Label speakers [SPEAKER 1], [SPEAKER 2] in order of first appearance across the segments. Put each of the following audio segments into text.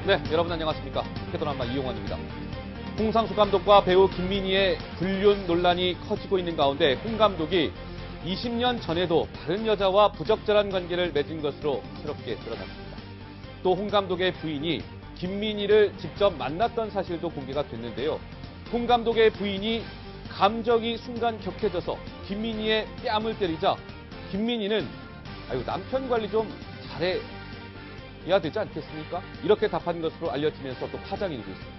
[SPEAKER 1] 네, 여러분 안녕하십니까. 캐도남마 이용환입니다. 홍상수 감독과 배우 김민희의 불륜 논란이 커지고 있는 가운데 홍 감독이 20년 전에도 다른 여자와 부적절한 관계를 맺은 것으로 새롭게 드러났습니다. 또 홍 감독의 부인이 김민희를 직접 만났던 사실도 공개가 됐는데요. 홍 감독의 부인이 감정이 순간 격해져서 김민희의 뺨을 때리자 김민희는 남편 관리 좀 잘해야 되지 않겠습니까? 이렇게 답한 것으로 알려지면서 또 파장이 일고 있습니다.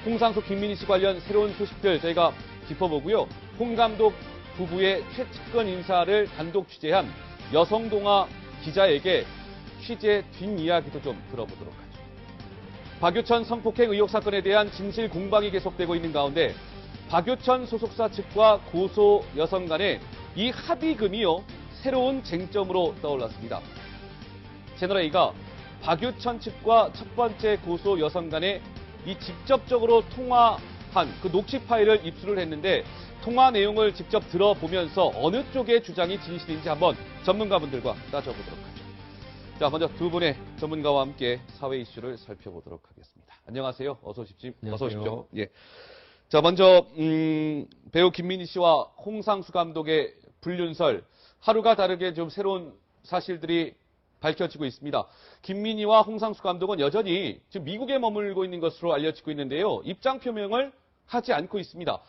[SPEAKER 1] 홍상수 김민희 씨 관련 새로운 소식들 저희가 짚어보고요. 홍 감독 부부의 최측근 인사를 단독 취재한 여성동화 기자에게 취재 뒷이야기도 좀 들어보도록 하죠. 박유천 성폭행 의혹 사건에 대한 진실 공방이 계속되고 있는 가운데 박유천 소속사 측과 고소 여성 간의 이 합의금이요, 새로운 쟁점으로 떠올랐습니다. 채널A가 박유천 측과 첫 번째 고소 여성 간에 이 직접적으로 통화한 그 녹취 파일을 입수를 했는데 통화 내용을 직접 들어보면서 어느 쪽의 주장이 진실인지 한번 전문가분들과 따져보도록 하죠. 자, 먼저 두 분의 전문가와 함께 사회 이슈를 살펴보도록 하겠습니다. 안녕하세요. 어서 오십시오.
[SPEAKER 2] 안녕하세요.
[SPEAKER 1] 어서 오십시오. 예. 자, 먼저 배우 김민희 씨와 홍상수 감독의 불륜설, 하루가 다르게 좀 새로운 사실들이 밝혀지고 있습니다. 김민희와 홍상수 감독은 여전히 지금 미국에 머물고 있는 것으로 알려지고 있는데요. 입장 표명을 하지 않고 있습니다.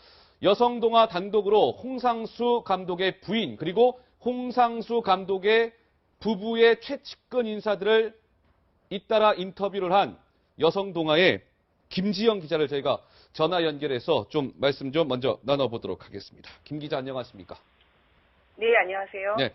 [SPEAKER 1] 여성동화 단독으로 홍상수 감독의 부인 그리고 홍상수 감독의 부부의 최측근 인사들을 잇따라 인터뷰를 한 여성동화의 김지영 기자를 저희가 전화 연결해서 좀 말씀 좀 먼저 나눠보도록 하겠습니다. 김 기자 안녕하십니까?
[SPEAKER 3] 네, 안녕하세요.
[SPEAKER 1] 네.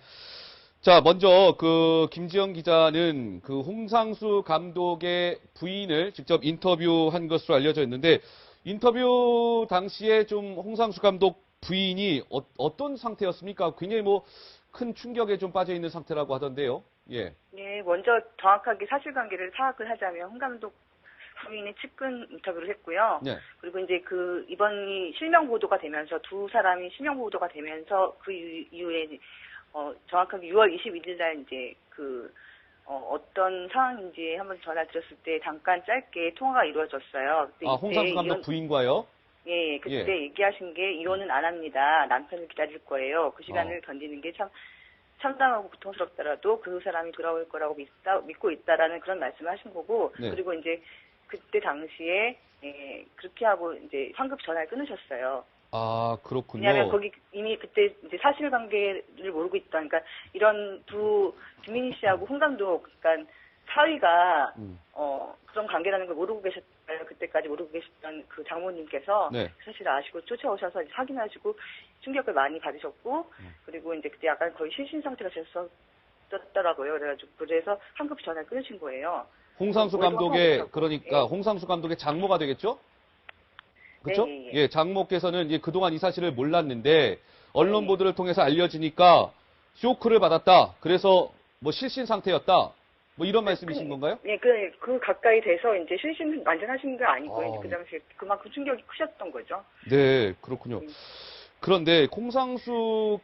[SPEAKER 1] 자, 먼저 그 김지영 기자는 그 홍상수 감독의 부인을 직접 인터뷰한 것으로 알려져 있는데 인터뷰 당시에 좀 홍상수 감독 부인이 어떤 상태였습니까? 굉장히 큰 충격에 좀 빠져 있는 상태라고 하던데요. 예.
[SPEAKER 3] 네, 먼저 정확하게 사실관계를 파악을 하자면 홍 감독 부인의 측근 인터뷰를 했고요.
[SPEAKER 1] 네.
[SPEAKER 3] 그리고 이제 이번이 실명 보도가 되면서 두 사람이 실명 보도가 되면서 그 이후에 정확하게 6월 21일 날 이제 어떤 상황인지 한번 전화 드렸을 때 잠깐 짧게 통화가 이루어졌어요.
[SPEAKER 1] 아, 홍상수 감독 부인과요?
[SPEAKER 3] 예, 그때 얘기하신 게 이혼은 안 합니다. 남편을 기다릴 거예요. 그 시간을 견디는 게 참 참담하고 고통스럽더라도 그 사람이 돌아올 거라고 믿고 있다라는 그런 말씀을 하신 거고,
[SPEAKER 1] 네.
[SPEAKER 3] 그리고 이제 그때 당시에 그렇게 하고 이제 환급 전화를 끊으셨어요.
[SPEAKER 1] 아, 그렇군요.
[SPEAKER 3] 왜냐하면 거기 이미 그때 이제 사실관계를 모르고 있다. 그러니까 이런 김민희 씨하고 홍 감독, 그러니까 사위가 그런 관계라는 걸 모르고 계셨어요. 그때까지 모르고 계셨던 그 장모님께서
[SPEAKER 1] 네.
[SPEAKER 3] 사실 아시고 쫓아오셔서 확인하시고 충격을 많이 받으셨고, 그리고 이제 그때 약간 거의 실신 상태가 됐었더라고요. 그래서 환급 전화를 끊으신 거예요.
[SPEAKER 1] 홍상수 감독의 그러니까 홍상수 감독의 장모가 되겠죠? 그렇죠?
[SPEAKER 3] 예.
[SPEAKER 1] 장모께서는 이제 그동안 이 사실을 몰랐는데 언론 보도를 통해서 알려지니까 쇼크를 받았다. 그래서 실신 상태였다. 이런 말씀이신 건가요?
[SPEAKER 3] 네, 그 가까이 돼서 이제 실신 완전 하신 게 아니고요. 이제 그 당시에 그만큼 충격이 크셨던 거죠.
[SPEAKER 1] 네, 그렇군요. 그런데 홍상수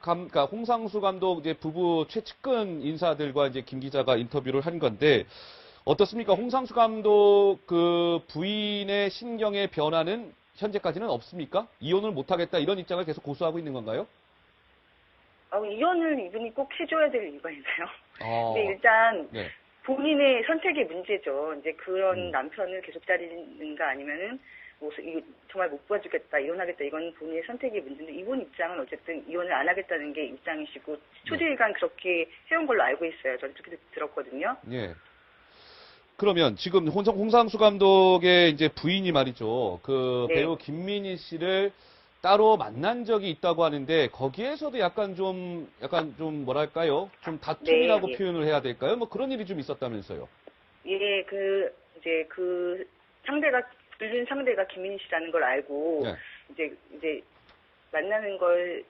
[SPEAKER 1] 감독 이제 부부 최측근 인사들과 이제 김 기자가 인터뷰를 한 건데 어떻습니까? 홍상수 감독 그 부인의 신경의 변화는 현재까지는 없습니까? 이혼을 못하겠다 이런 입장을 계속 고수하고 있는 건가요?
[SPEAKER 3] 이혼을 이분이 꼭 해줘야 될 이유가 있나요? 근데 일단
[SPEAKER 1] 네.
[SPEAKER 3] 본인의 선택의 문제죠. 이제 그런 남편을 계속 기다리는가 아니면은 정말 못 봐주겠다, 이혼하겠다, 이건 본인의 선택의 문제인데 이분 입장은 어쨌든 이혼을 안 하겠다는 게 입장이시고 초지일간 그렇게 해온 걸로 알고 있어요. 저는 그렇게 들었거든요.
[SPEAKER 1] 예. 그러면 지금 홍상수 감독의 이제 부인이 말이죠.
[SPEAKER 3] 네.
[SPEAKER 1] 배우 김민희 씨를 따로 만난 적이 있다고 하는데 거기에서도 약간 좀 뭐랄까요? 좀 다툼이라고
[SPEAKER 3] 네.
[SPEAKER 1] 표현을 해야 될까요? 그런 일이 좀 있었다면서요.
[SPEAKER 3] 예, 불륜 상대가 김민희 씨라는 걸 알고
[SPEAKER 1] 네.
[SPEAKER 3] 이제 만나는 걸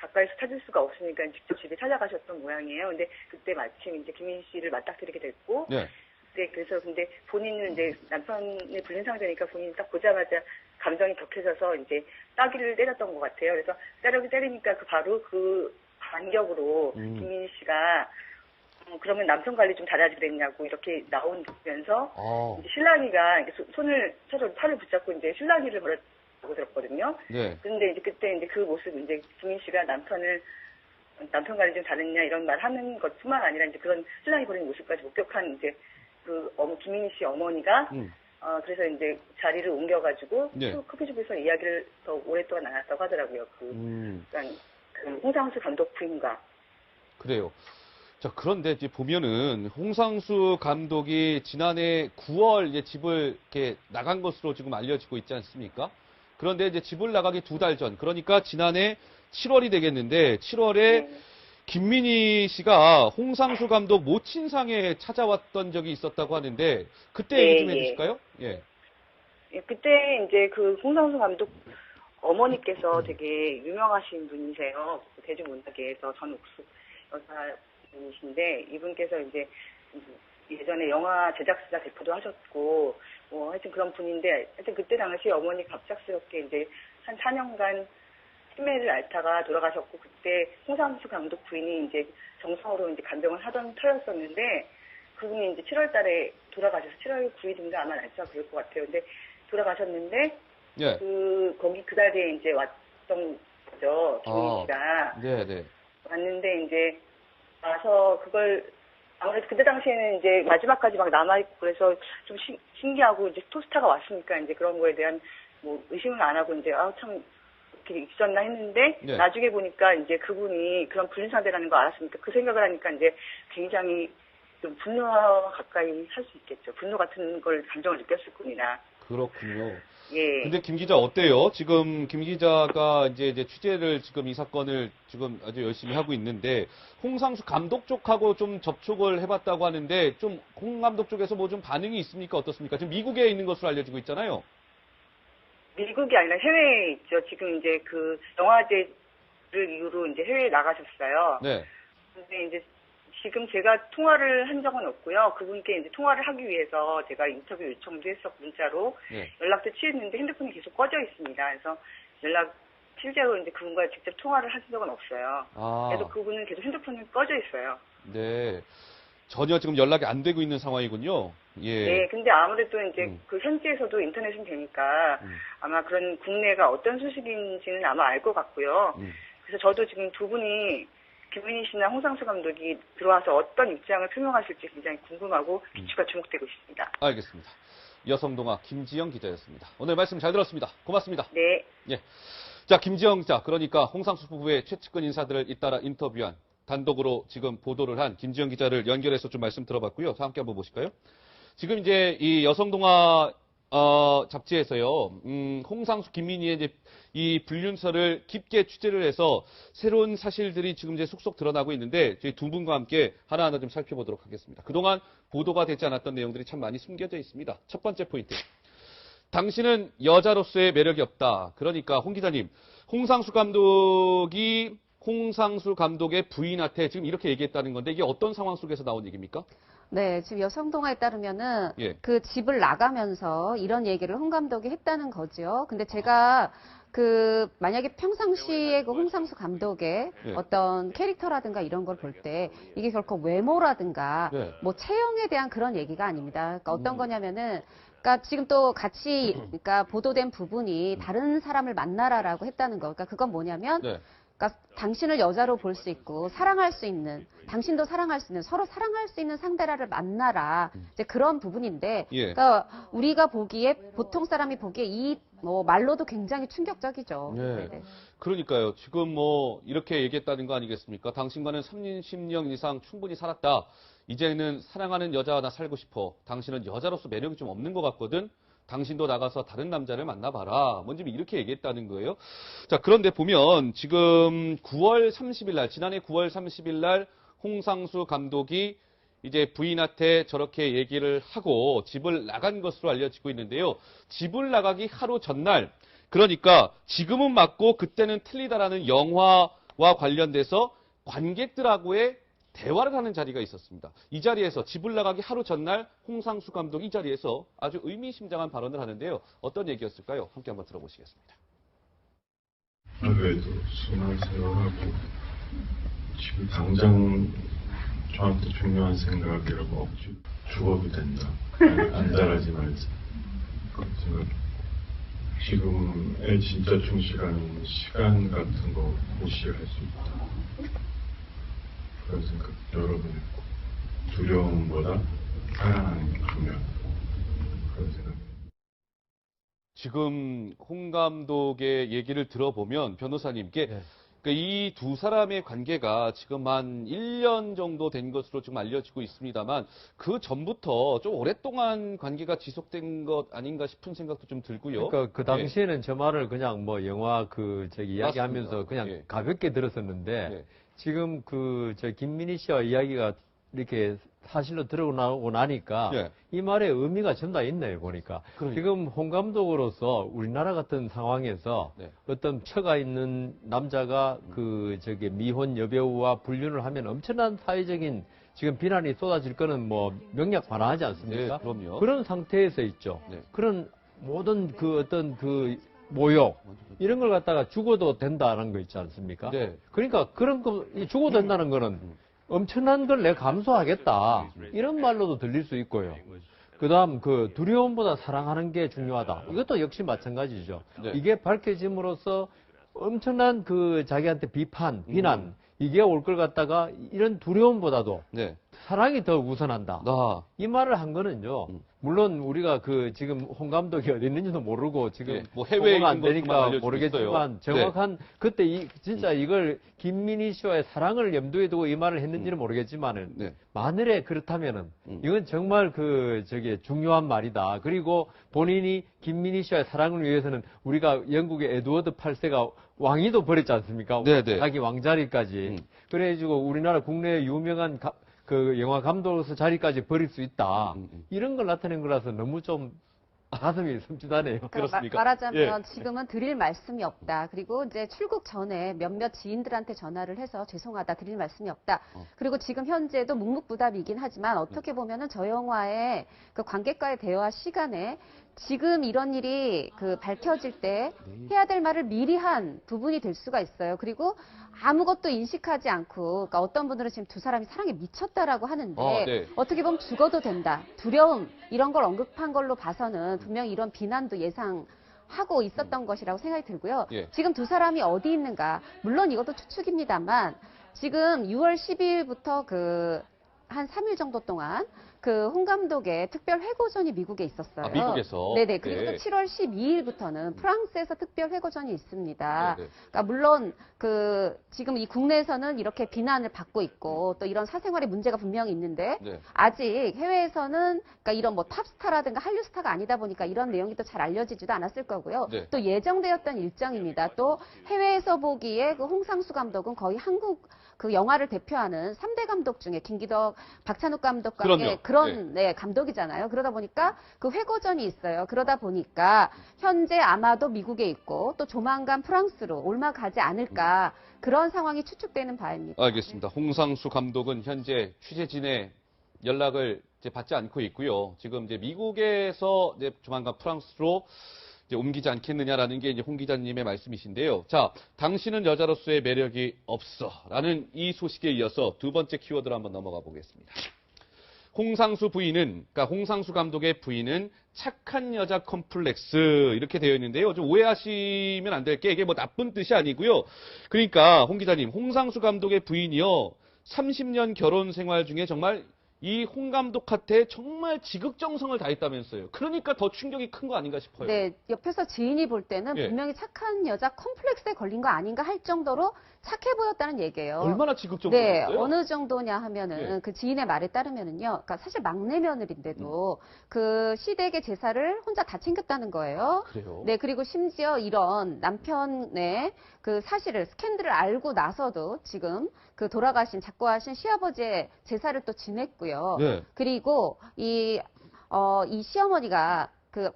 [SPEAKER 3] 가까이서 찾을 수가 없으니까 직접 집에 찾아가셨던 모양이에요. 근데 그때 마침 이제 김민희 씨를 맞닥뜨리게 됐고,
[SPEAKER 1] 네.
[SPEAKER 3] 근데 본인은 이제 남편의 불륜 상대니까 본인이 딱 보자마자 감정이 격해져서 이제 따귀를 때렸던 것 같아요. 그래서 때리니까 바로 그 반격으로 김민희 씨가 그러면 남편 관리 좀 잘하지 그랬냐고 이렇게 나오면서
[SPEAKER 1] 아,
[SPEAKER 3] 이제 신랑이가 이렇게 손을 서로 팔을 붙잡고 이제 신랑이를 벌었다고 들었거든요.
[SPEAKER 1] 네.
[SPEAKER 3] 근데 이제 그때 이제 그 모습 이제 김민 씨가 남편 관리 좀 잘했냐 이런 말 하는 것뿐만 아니라 이제 그런 신랑이 벌인 모습까지 목격한 이제 그 김민희 씨 어머니가
[SPEAKER 1] 음.
[SPEAKER 3] 그래서 이제 자리를 옮겨가지고
[SPEAKER 1] 네.
[SPEAKER 3] 커피숍에서 이야기를 더 오랫동안 나눴다고 하더라고요. 그러니까 그 홍상수 감독 부인과.
[SPEAKER 1] 그래요. 자, 그런데 이제 보면은 홍상수 감독이 지난해 9월 이제 집을 이렇게 나간 것으로 지금 알려지고 있지 않습니까? 그런데 이제 집을 나가기 2달 전, 그러니까 지난해 7월이 되겠는데 7월에
[SPEAKER 3] 네.
[SPEAKER 1] 김민희 씨가 홍상수 감독 모친상에 찾아왔던 적이 있었다고 하는데 그때
[SPEAKER 3] 네,
[SPEAKER 1] 얘기 좀
[SPEAKER 3] 예.
[SPEAKER 1] 해주실까요? 예.
[SPEAKER 3] 예, 그때 이제 그 홍상수 감독 어머니께서 되게 유명하신 분이세요. 대중문화계에서 전옥수 여사분이신데 이분께서 이제 예전에 영화 제작사 대표도 하셨고 뭐 하여튼 그런 분인데 하여튼 그때 당시 어머니 갑작스럽게 이제 한 4년간 치매를 앓다가 돌아가셨고 그때 홍상수 감독 부인이 이제 정성으로 이제 간병을 하던 터였었는데 그분이 이제 7월 달에 돌아가셔서 7월 9일인가 아마 날짜가 그럴 것 같아요. 근데 돌아가셨는데
[SPEAKER 1] 예.
[SPEAKER 3] 거기 그 자리에 이제 왔던 거죠. 김민희
[SPEAKER 1] 아,
[SPEAKER 3] 씨가.
[SPEAKER 1] 네네.
[SPEAKER 3] 왔는데 이제 와서 그걸 아무래도 그때 당시에는 이제 마지막까지 막 남아있고 그래서 좀 신기하고 이제 토스타가 왔으니까 이제 그런 거에 대한 뭐 의심을 안 하고 이제 참 이렇게 있었나 했는데
[SPEAKER 1] 네.
[SPEAKER 3] 나중에 보니까 이제 그분이 그런 불륜 상대라는 거 알았으니까 그 생각을 하니까 이제 굉장히 좀 분노와 가까이 할 수 있겠죠. 분노 같은 걸 감정을 느꼈을 뿐이나.
[SPEAKER 1] 그렇군요.
[SPEAKER 3] 예.
[SPEAKER 1] 근데 김 기자 어때요? 지금 김 기자가 이제 취재를 지금 이 사건을 지금 아주 열심히 하고 있는데 홍상수 감독 쪽하고 좀 접촉을 해봤다고 하는데 좀 홍 감독 쪽에서 뭐 좀 반응이 있습니까? 어떻습니까? 지금 미국에 있는 것으로 알려지고 있잖아요.
[SPEAKER 3] 미국이 아니라 해외에 있죠. 지금 이제 그 영화제를 이유로 이제 해외에 나가셨어요.
[SPEAKER 1] 네.
[SPEAKER 3] 근데 이제 지금 제가 통화를 한 적은 없고요. 그분께 이제 통화를 하기 위해서 제가 인터뷰 요청도 했었고 문자로
[SPEAKER 1] 네.
[SPEAKER 3] 연락도 취했는데 핸드폰이 계속 꺼져 있습니다. 그래서 실제로 이제 그분과 직접 통화를 한 적은 없어요.
[SPEAKER 1] 아.
[SPEAKER 3] 그래서 그분은 계속 핸드폰이 꺼져 있어요.
[SPEAKER 1] 네. 전혀 지금 연락이 안 되고 있는 상황이군요. 예.
[SPEAKER 3] 네, 근데 아무래도 이제
[SPEAKER 1] 음.
[SPEAKER 3] 그 현지에서도 인터넷은 되니까 아마 그런 국내가 어떤 소식인지는 아마 알 것 같고요. 그래서 저도 지금 두 분이 김민희 씨나 홍상수 감독이 들어와서 어떤 입장을 표명하실지 굉장히 궁금하고 귀추가 주목되고 있습니다.
[SPEAKER 1] 알겠습니다. 여성동화 김지영 기자였습니다. 오늘 말씀 잘 들었습니다. 고맙습니다.
[SPEAKER 3] 네.
[SPEAKER 1] 예. 자, 김지영 기자, 그러니까 홍상수 부부의 최측근 인사들을 잇따라 인터뷰한 단독으로 지금 보도를 한 김지영 기자를 연결해서 좀 말씀 들어봤고요. 자, 함께 한번 보실까요? 지금 이제 이 여성동화 잡지에서요, 홍상수 김민희의 이제 이 불륜설을 깊게 취재를 해서 새로운 사실들이 지금 이제 속속 드러나고 있는데 저희 두 분과 함께 하나하나 좀 살펴보도록 하겠습니다. 그동안 보도가 되지 않았던 내용들이 참 많이 숨겨져 있습니다. 첫 번째 포인트. 당신은 여자로서의 매력이 없다. 그러니까 홍 기자님, 홍상수 감독의 부인한테 지금 이렇게 얘기했다는 건데 이게 어떤 상황 속에서 나온 얘기입니까?
[SPEAKER 2] 네, 지금 여성동화에 따르면은
[SPEAKER 1] 예.
[SPEAKER 2] 그 집을 나가면서 이런 얘기를 홍 감독이 했다는 거죠. 근데 제가 만약에 평상시에 그 홍상수 감독의
[SPEAKER 1] 예.
[SPEAKER 2] 어떤 캐릭터라든가 이런 걸 볼 때 이게 결코 외모라든가
[SPEAKER 1] 네.
[SPEAKER 2] 뭐 체형에 대한 그런 얘기가 아닙니다. 그러니까 어떤 거냐면은 그러니까 지금 또 같이 그러니까 보도된 부분이 다른 사람을 만나라라고 했다는 거. 그러니까 그건 뭐냐면
[SPEAKER 1] 네.
[SPEAKER 2] 그러니까 당신을 여자로 볼 수 있고 사랑할 수 있는, 당신도 사랑할 수 있는, 서로 사랑할 수 있는 상대를 만나라. 이제 그런 부분인데,
[SPEAKER 1] 예.
[SPEAKER 2] 그러니까 우리가 보기에 보통 사람이 보기에 이 뭐 말로도 굉장히 충격적이죠.
[SPEAKER 1] 네.
[SPEAKER 2] 네네.
[SPEAKER 1] 그러니까요. 지금 뭐 이렇게 얘기했다는 거 아니겠습니까? 당신과는 30년 이상 충분히 살았다. 이제는 사랑하는 여자와 나 살고 싶어. 당신은 여자로서 매력이 좀 없는 것 같거든. 당신도 나가서 다른 남자를 만나봐라. 뭔지 이렇게 얘기했다는 거예요. 자, 그런데 보면 지금 9월 30일 날, 지난해 9월 30일 날 홍상수 감독이 이제 부인한테 저렇게 얘기를 하고 집을 나간 것으로 알려지고 있는데요. 집을 나가기 하루 전날, 그러니까 지금은 맞고 그때는 틀리다라는 영화와 관련돼서 관객들하고의 대화를 하는 자리가 있었습니다. 이 자리에서 집을 나가기 하루 전날 홍상수 감독이 이 자리에서 아주 의미심장한 발언을 하는데요. 어떤 얘기였을까요? 함께 한번 들어보시겠습니다.
[SPEAKER 4] 그래도 수많은 생각하고 지금 당장 저한테 중요한 생각이라고 없지. 죽어도 된다. 안 자라지 말자. 그런 생각. 지금의 진짜 충실한 시간 같은 거 무시할 수 있다. 그런 생각 여러 번 했고, 두려움보다 사랑하는 게 중요하다. 그런 생각.
[SPEAKER 1] 지금 홍 감독의 얘기를 들어보면 변호사님께
[SPEAKER 5] 네.
[SPEAKER 1] 이 두 사람의 관계가 지금 한 1년 정도 된 것으로 지금 알려지고 있습니다만 그 전부터 좀 오랫동안 관계가 지속된 것 아닌가 싶은 생각도 좀 들고요.
[SPEAKER 5] 그러니까 그 당시에는 저 말을 그냥 뭐 영화 이야기하면서
[SPEAKER 1] 맞습니다.
[SPEAKER 5] 그냥
[SPEAKER 1] 예.
[SPEAKER 5] 가볍게 들었었는데
[SPEAKER 1] 예.
[SPEAKER 5] 지금 김민희 씨와 이야기가 이렇게 사실로 들어오고 나니까
[SPEAKER 1] 예.
[SPEAKER 5] 이 말의 의미가 전부 다 있네요, 보니까.
[SPEAKER 1] 그러니까.
[SPEAKER 5] 지금 홍 감독으로서 우리나라 같은 상황에서
[SPEAKER 1] 네.
[SPEAKER 5] 어떤 처가 있는 남자가 미혼 여배우와 불륜을 하면 엄청난 사회적인 지금 비난이 쏟아질 거는 뭐 명약 반하지 않습니까?
[SPEAKER 1] 네, 그럼요.
[SPEAKER 5] 그런 상태에서 있죠.
[SPEAKER 1] 네.
[SPEAKER 5] 그런 모든 모욕 이런 걸 갖다가 죽어도 된다는 거 있지 않습니까?
[SPEAKER 1] 네.
[SPEAKER 5] 그러니까 그런 거 죽어도 된다는 거는 엄청난 걸 내가 감수하겠다 이런 말로도 들릴 수 있고요. 그다음 두려움보다 사랑하는 게 중요하다. 이것도 역시 마찬가지죠.
[SPEAKER 1] 네.
[SPEAKER 5] 이게 밝혀짐으로써 엄청난 자기한테 비난 이게 올 걸 갖다가 이런 두려움보다도
[SPEAKER 1] 네.
[SPEAKER 5] 사랑이 더 우선한다.
[SPEAKER 1] 아,
[SPEAKER 5] 이 말을 한 거는요. 물론 우리가 지금 홍 감독이 어디 있는지도 모르고 지금
[SPEAKER 1] 예, 뭐 해외에
[SPEAKER 5] 보고가 안
[SPEAKER 1] 있는 것만
[SPEAKER 5] 되니까
[SPEAKER 1] 알려주고
[SPEAKER 5] 모르겠지만
[SPEAKER 1] 있어요.
[SPEAKER 5] 정확한 그때 진짜 이걸 김민희 씨와의 사랑을 염두에 두고 이 말을 했는지는 모르겠지만은
[SPEAKER 1] 네.
[SPEAKER 5] 만일에 그렇다면은 이건 정말 중요한 말이다. 그리고 본인이 김민희 씨와의 사랑을 위해서는 우리가 영국의 에드워드 8세가 왕위도 버렸지 않습니까?
[SPEAKER 1] 네네.
[SPEAKER 5] 자기 왕자리까지. 그래가지고 우리나라 국내의 유명한 영화 감독으로서 자리까지 버릴 수 있다. 이런 걸 나타낸 거라서 너무 좀 가슴이 섬찟하네요.
[SPEAKER 1] 그렇습니까?
[SPEAKER 2] 말하자면 지금은 드릴 말씀이 없다. 그리고 이제 출국 전에 몇몇 지인들한테 전화를 해서 죄송하다, 드릴 말씀이 없다. 그리고 지금 현재도 묵묵부답이긴 하지만 어떻게 보면은 저 영화의 관객과의 대화 시간에 지금 이런 일이 밝혀질 때 해야 될 말을 미리 한 부분이 될 수가 있어요. 그리고 아무것도 인식하지 않고, 그러니까 어떤 분들은 지금 두 사람이 사랑에 미쳤다라고 하는데
[SPEAKER 1] 네.
[SPEAKER 2] 어떻게 보면 죽어도 된다, 두려움 이런 걸 언급한 걸로 봐서는 분명히 이런 비난도 예상하고 있었던 것이라고 생각이 들고요.
[SPEAKER 1] 예.
[SPEAKER 2] 지금 두 사람이 어디 있는가, 물론 이것도 추측입니다만 지금 6월 12일부터 한 3일 정도 동안 홍 감독의 특별 회고전이 미국에 있었어요.
[SPEAKER 1] 아, 미국에서?
[SPEAKER 2] 네네. 그리고
[SPEAKER 1] 네.
[SPEAKER 2] 또 7월 12일부터는 프랑스에서 특별 회고전이 있습니다.
[SPEAKER 1] 네네.
[SPEAKER 2] 그러니까 물론 지금 이 국내에서는 이렇게 비난을 받고 있고 또 이런 사생활의 문제가 분명히 있는데
[SPEAKER 1] 네.
[SPEAKER 2] 아직 해외에서는 그러니까 이런 뭐 탑스타라든가 한류 스타가 아니다 보니까 이런 내용이 또 잘 알려지지도 않았을 거고요.
[SPEAKER 1] 네.
[SPEAKER 2] 또 예정되었던 일정입니다. 또 해외에서 보기에 홍상수 감독은 거의 한국 영화를 대표하는 3대 감독 중에 김기덕, 박찬욱 감독과
[SPEAKER 1] 그럼요.
[SPEAKER 2] 그런 감독이잖아요. 그러다 보니까 회고전이 있어요. 그러다 보니까 현재 아마도 미국에 있고 또 조만간 프랑스로 올라가지 않을까 그런 상황이 추측되는 바입니다.
[SPEAKER 1] 알겠습니다. 홍상수 감독은 현재 취재진의 연락을 받지 않고 있고요. 지금 미국에서 조만간 프랑스로 옮기지 않겠느냐라는 게 홍 기자님의 말씀이신데요. 자, 당신은 여자로서의 매력이 없어. 라는 이 소식에 이어서 두 번째 키워드로 한번 넘어가 보겠습니다. 홍상수 감독의 부인은 착한 여자 컴플렉스 이렇게 되어 있는데요. 좀 오해하시면 안 될 게 이게 뭐 나쁜 뜻이 아니고요. 그러니까 홍 기자님, 홍상수 감독의 부인이요. 30년 결혼 생활 중에 정말 이 홍 감독한테 정말 지극정성을 다했다면서요. 그러니까 더 충격이 큰 거 아닌가 싶어요.
[SPEAKER 2] 네, 옆에서 지인이 볼 때는
[SPEAKER 1] 예.
[SPEAKER 2] 분명히 착한 여자 컴플렉스에 걸린 거 아닌가 할 정도로 착해 보였다는 얘기예요.
[SPEAKER 1] 얼마나 지극정성이었어요?
[SPEAKER 2] 네, 어느 정도냐 하면은
[SPEAKER 1] 예.
[SPEAKER 2] 그 지인의 말에 따르면은요, 그러니까 사실 막내 며느리인데도 그 시댁의 제사를 혼자 다 챙겼다는 거예요.
[SPEAKER 1] 그래요?
[SPEAKER 2] 네, 그리고 심지어 이런 남편의 사실을 스캔들을 알고 나서도 지금 돌아가신 작고하신 시아버지의 제사를 또 지냈고요.
[SPEAKER 1] 네.
[SPEAKER 2] 그리고 이 시어머니가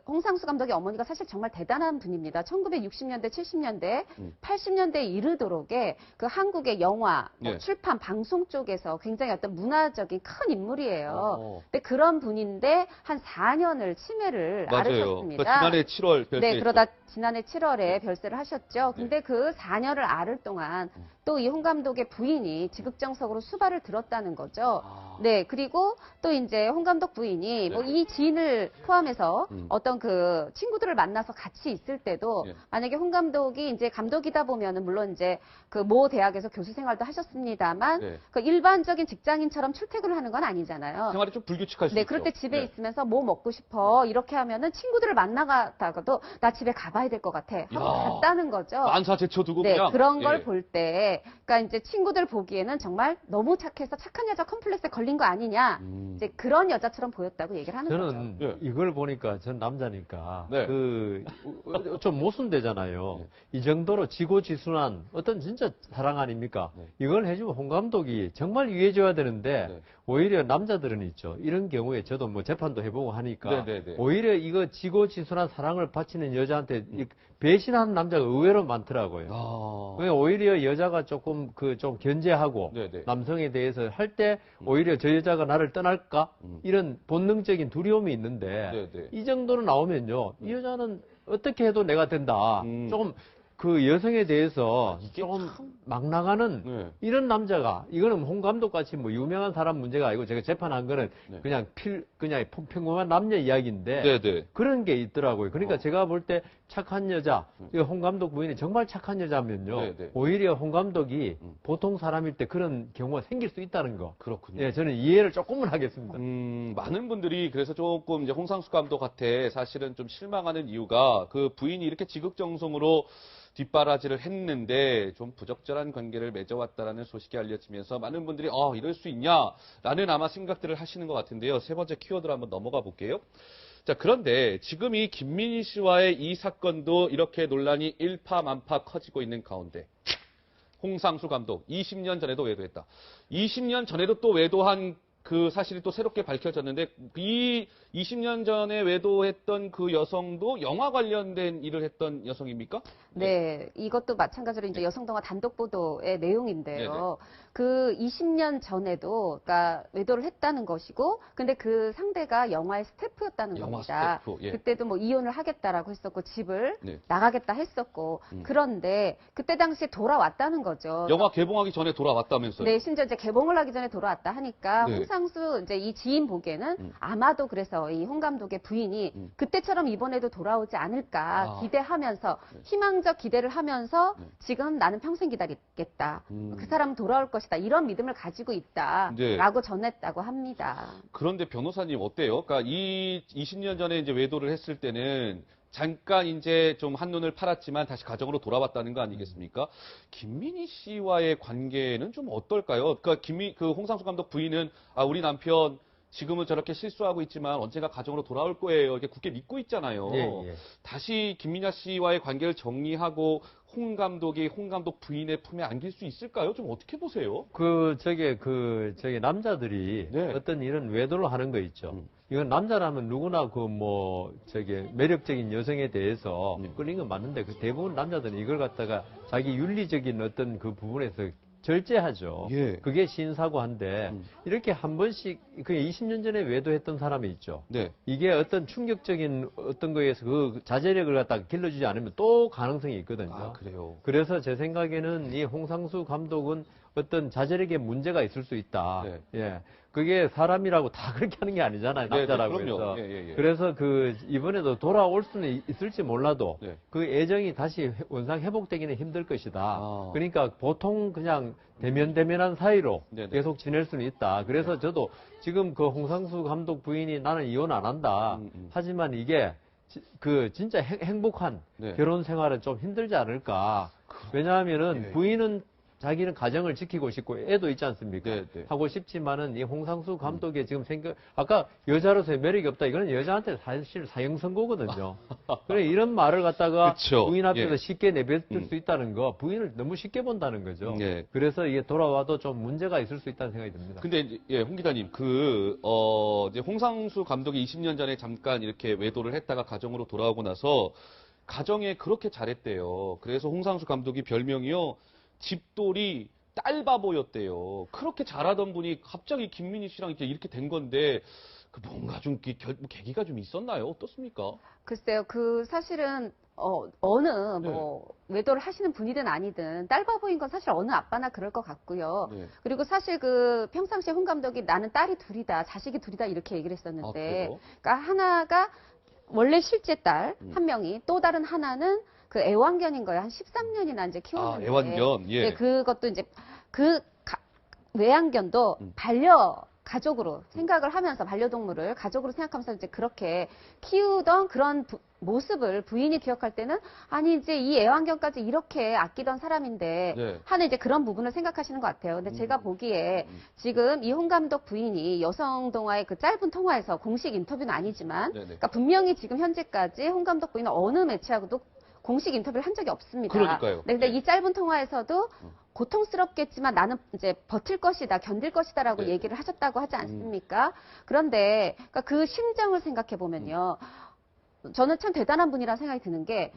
[SPEAKER 2] 홍상수 감독의 어머니가 사실 정말 대단한 분입니다. 1960년대, 70년대, 80년대에 이르도록에 한국의 영화,
[SPEAKER 1] 예.
[SPEAKER 2] 출판, 방송 쪽에서 굉장히 어떤 문화적인 큰 인물이에요.
[SPEAKER 1] 어.
[SPEAKER 2] 근데 그런 분인데 한 4년을 치매를
[SPEAKER 1] 맞아요.
[SPEAKER 2] 앓으셨습니다.
[SPEAKER 1] 그러니까 지난해 7월 별세.
[SPEAKER 2] 네, 그러다 지난해 7월에 별세를 하셨죠. 근데 그 4년을 앓을 동안 또 이 홍 감독의 부인이 지극정석으로 수발을 들었다는 거죠.
[SPEAKER 1] 아.
[SPEAKER 2] 네, 그리고 또 이제 홍 감독 부인이 뭐 이 지인을 포함해서 어떤 그 친구들을 만나서 같이 있을 때도
[SPEAKER 1] 예.
[SPEAKER 2] 만약에 홍 감독이 이제 감독이다 보면은 물론 이제 그 모 대학에서 교수 생활도 하셨습니다만
[SPEAKER 1] 네.
[SPEAKER 2] 그 일반적인 직장인처럼 출퇴근을 하는 건 아니잖아요.
[SPEAKER 1] 생활이 좀 불규칙할 수
[SPEAKER 2] 네,
[SPEAKER 1] 있죠.
[SPEAKER 2] 그럴 때 집에
[SPEAKER 1] 네.
[SPEAKER 2] 있으면서 뭐 먹고 싶어 이렇게 하면은 친구들을 만나다가도 나 집에 가봐야 될 것 같아 하고
[SPEAKER 1] 야.
[SPEAKER 2] 갔다는 거죠.
[SPEAKER 1] 만사 제쳐두고
[SPEAKER 2] 네,
[SPEAKER 1] 그냥.
[SPEAKER 2] 그런 걸
[SPEAKER 1] 예.
[SPEAKER 2] 볼 때, 그러니까 이제 친구들 보기에는 정말 너무 착해서 착한 여자 컴플렉스에 걸린 거 아니냐, 이제 그런 여자처럼 보였다고 얘기를 하는 거죠.
[SPEAKER 5] 저는
[SPEAKER 1] 예.
[SPEAKER 5] 이걸 보니까 전 남자니까
[SPEAKER 1] 네.
[SPEAKER 5] 좀 모순되잖아요.
[SPEAKER 1] 네.
[SPEAKER 5] 이 정도로 지고지순한 어떤 진짜 사랑 아닙니까?
[SPEAKER 1] 네.
[SPEAKER 5] 이걸 해주면 홍 감독이 정말 위해줘야 되는데
[SPEAKER 1] 네.
[SPEAKER 5] 오히려 남자들은 있죠. 이런 경우에 저도 뭐 재판도 해보고 하니까
[SPEAKER 1] 네, 네, 네.
[SPEAKER 5] 오히려 이거 지고지순한 사랑을 바치는 여자한테 배신하는 남자가 의외로 많더라고요.
[SPEAKER 1] 아.
[SPEAKER 5] 그러니까 오히려 여자가 조금 좀 견제하고
[SPEAKER 1] 네네.
[SPEAKER 5] 남성에 대해서 할 때 오히려 저 여자가 나를 떠날까 이런 본능적인 두려움이 있는데
[SPEAKER 1] 네네.
[SPEAKER 5] 이 정도로 나오면요 이 여자는 어떻게 해도 내가 된다.
[SPEAKER 1] 음.
[SPEAKER 5] 조금 그 여성에 대해서
[SPEAKER 1] 이게
[SPEAKER 5] 조금 막 나가는
[SPEAKER 1] 네.
[SPEAKER 5] 이런 남자가 이거는 홍 감독 같이 뭐 유명한 사람 문제가 아니고 제가 재판한 거는
[SPEAKER 1] 네.
[SPEAKER 5] 그냥 평범한 남녀 이야기인데
[SPEAKER 1] 네네.
[SPEAKER 5] 그런 게 있더라고요. 그러니까 제가 볼 때 착한 여자, 홍 감독 부인이 정말 착한 여자면요.
[SPEAKER 1] 네네.
[SPEAKER 5] 오히려 홍 감독이 보통 사람일 때 그런 경우가 생길 수 있다는 거.
[SPEAKER 1] 그렇군요.
[SPEAKER 5] 예, 저는 이해를 조금은 하겠습니다.
[SPEAKER 1] 많은 분들이 그래서 조금 이제 홍상수 감독한테 사실은 좀 실망하는 이유가 그 부인이 이렇게 지극정성으로 뒷바라지를 했는데 좀 부적절한 관계를 맺어왔다라는 소식이 알려지면서 많은 분들이 이럴 수 있냐라는 아마 생각들을 하시는 것 같은데요. 세 번째 키워드로 한번 넘어가 볼게요. 자, 그런데 지금 이 김민희 씨와의 이 사건도 이렇게 논란이 일파만파 커지고 있는 가운데 홍상수 감독 20년 전에도 외도했다. 20년 전에도 또 외도한 그 사실이 또 새롭게 밝혀졌는데 이 20년 전에 외도했던 그 여성도 영화 관련된 일을 했던 여성입니까?
[SPEAKER 2] 네, 이것도 마찬가지로 이제 여성동화 단독 보도의 내용인데요.
[SPEAKER 1] 네네.
[SPEAKER 2] 그 20년 전에도, 그러니까 외도를 했다는 것이고, 근데 그 상대가 영화의 스태프였다는
[SPEAKER 1] 영화
[SPEAKER 2] 겁니다.
[SPEAKER 1] 스태프, 예.
[SPEAKER 2] 그때도 뭐 이혼을 하겠다라고 했었고, 집을
[SPEAKER 1] 네.
[SPEAKER 2] 나가겠다 했었고, 그런데 그때 당시에 돌아왔다는 거죠.
[SPEAKER 1] 영화 개봉하기 전에 돌아왔다면서요?
[SPEAKER 2] 네, 심지어 이제 개봉을 하기 전에 돌아왔다 하니까
[SPEAKER 1] 네.
[SPEAKER 2] 홍상수 이제 이 지인 보기에는 아마도 그래서 이 홍 감독의 부인이 그때처럼 이번에도 돌아오지 않을까 기대하면서 희망적 기대를 하면서 지금 나는 평생 기다리겠다. 그 사람은 돌아올 것이다. 이런 믿음을 가지고 있다라고 전했다고 합니다.
[SPEAKER 1] 그런데 변호사님 어때요? 그러니까 이 20년 전에 이제 외도를 했을 때는 잠깐 이제 좀 한눈을 팔았지만 다시 가정으로 돌아왔다는 거 아니겠습니까? 김민희 씨와의 관계는 좀 어떨까요? 그러니까 그 홍상수 감독 부인은 우리 남편 지금은 저렇게 실수하고 있지만 언젠가 가정으로 돌아올 거예요. 이렇게 굳게 믿고 있잖아요.
[SPEAKER 5] 예, 예.
[SPEAKER 1] 다시 김민희 씨와의 관계를 정리하고 홍 감독이 홍 감독 부인의 품에 안길 수 있을까요? 좀 어떻게 보세요?
[SPEAKER 5] 저기 남자들이
[SPEAKER 1] 네.
[SPEAKER 5] 어떤 이런 외도를 하는 거 있죠. 이건 남자라면 누구나 매력적인 여성에 대해서 끌린 건 맞는데 그 대부분 남자들은 이걸 갖다가 자기 윤리적인 어떤 그 부분에서 절제하죠.
[SPEAKER 1] 예.
[SPEAKER 5] 그게 신사고한데 이렇게 한 번씩 그 20년 전에 외도했던 사람이 있죠.
[SPEAKER 1] 네.
[SPEAKER 5] 이게 어떤 충격적인 어떤 거에서 그 자제력을 갖다가 길러주지 않으면 또 가능성이 있거든요.
[SPEAKER 1] 그래요.
[SPEAKER 5] 그래서 제 생각에는 이 홍상수 감독은 어떤 자제력에 문제가 있을 수 있다.
[SPEAKER 1] 네.
[SPEAKER 5] 예. 그게 사람이라고 다 그렇게 하는 게 아니잖아요.
[SPEAKER 1] 네,
[SPEAKER 5] 남자라고
[SPEAKER 1] 네, 그럼요.
[SPEAKER 5] 해서.
[SPEAKER 1] 예.
[SPEAKER 5] 그래서 이번에도 돌아올 수는 있을지 몰라도
[SPEAKER 1] 네.
[SPEAKER 5] 그 애정이 다시 원상 회복되기는 힘들 것이다.
[SPEAKER 1] 아.
[SPEAKER 5] 그러니까 보통 그냥 대면한 사이로
[SPEAKER 1] 네네.
[SPEAKER 5] 계속 지낼 수는 있다. 그래서 저도 지금 그 홍상수 감독 부인이 나는 이혼 안 한다. 하지만 이게 진짜 행복한
[SPEAKER 1] 네.
[SPEAKER 5] 결혼 생활은 좀 힘들지 않을까. 왜냐하면은
[SPEAKER 1] 예.
[SPEAKER 5] 부인은 자기는 가정을 지키고 싶고 애도 있지 않습니까?
[SPEAKER 1] 네.
[SPEAKER 5] 하고 싶지만은 이 홍상수 감독의 지금 아까 여자로서의 매력이 없다. 이거는 여자한테 사실 사형 선고거든요. 그래 이런 말을 갖다가
[SPEAKER 1] 그쵸.
[SPEAKER 5] 부인 앞에서
[SPEAKER 1] 예.
[SPEAKER 5] 쉽게 내뱉을 수 있다는 거, 부인을 너무 쉽게 본다는 거죠.
[SPEAKER 1] 예.
[SPEAKER 5] 그래서 이게 돌아와도 좀 문제가 있을 수 있다는 생각이 듭니다.
[SPEAKER 1] 근데 이제 홍 기자님 이제 홍상수 감독이 20년 전에 잠깐 이렇게 외도를 했다가 가정으로 돌아오고 나서 가정에 그렇게 잘했대요. 그래서 홍상수 감독이 별명이요. 집돌이 딸바보였대요. 그렇게 잘하던 분이 갑자기 김민희 씨랑 이렇게 된 건데 뭔가 좀 뭐 계기가 좀 있었나요? 어떻습니까?
[SPEAKER 2] 글쎄요, 사실은, 외도를 하시는 분이든 아니든, 딸바 보인 건 사실 어느 아빠나 그럴 것 같고요.
[SPEAKER 1] 네.
[SPEAKER 2] 그리고 사실 평상시에 홍 감독이 나는 딸이 둘이다, 자식이 둘이다, 이렇게 얘기를 했었는데,
[SPEAKER 1] 그래요?
[SPEAKER 2] 그러니까 하나가, 원래 실제 딸, 한 명이, 또 다른 하나는 그 애완견인 거예요. 한 13년이나 이제 키웠는데.
[SPEAKER 1] 애완견, 예.
[SPEAKER 2] 네, 그것도 이제, 외양견도 가족으로 생각을 하면서 반려동물을 가족으로 생각하면서 이제 그렇게 키우던 그런 모습을 부인이 기억할 때는 아니 이제 이 애완견까지 이렇게 아끼던 사람인데
[SPEAKER 1] 네.
[SPEAKER 2] 하는 이제 그런 부분을 생각하시는 것 같아요. 근데 제가 보기에 지금 이 홍 감독 부인이 여성동화의 그 짧은 통화에서 공식 인터뷰는 아니지만
[SPEAKER 1] 네네.
[SPEAKER 2] 그러니까 분명히 지금 현재까지 홍 감독 부인은 어느 매체하고도 공식 인터뷰를 한 적이 없습니다.
[SPEAKER 1] 그러니까요.
[SPEAKER 2] 네, 근데
[SPEAKER 1] 네.
[SPEAKER 2] 이 짧은 통화에서도 고통스럽겠지만 나는 이제 버틸 것이다, 견딜 것이다라고
[SPEAKER 1] 네.
[SPEAKER 2] 얘기를 하셨다고 하지 않습니까? 그런데 그러니까 그 심정을 생각해 보면요. 저는 참 대단한 분이라 생각이 드는 게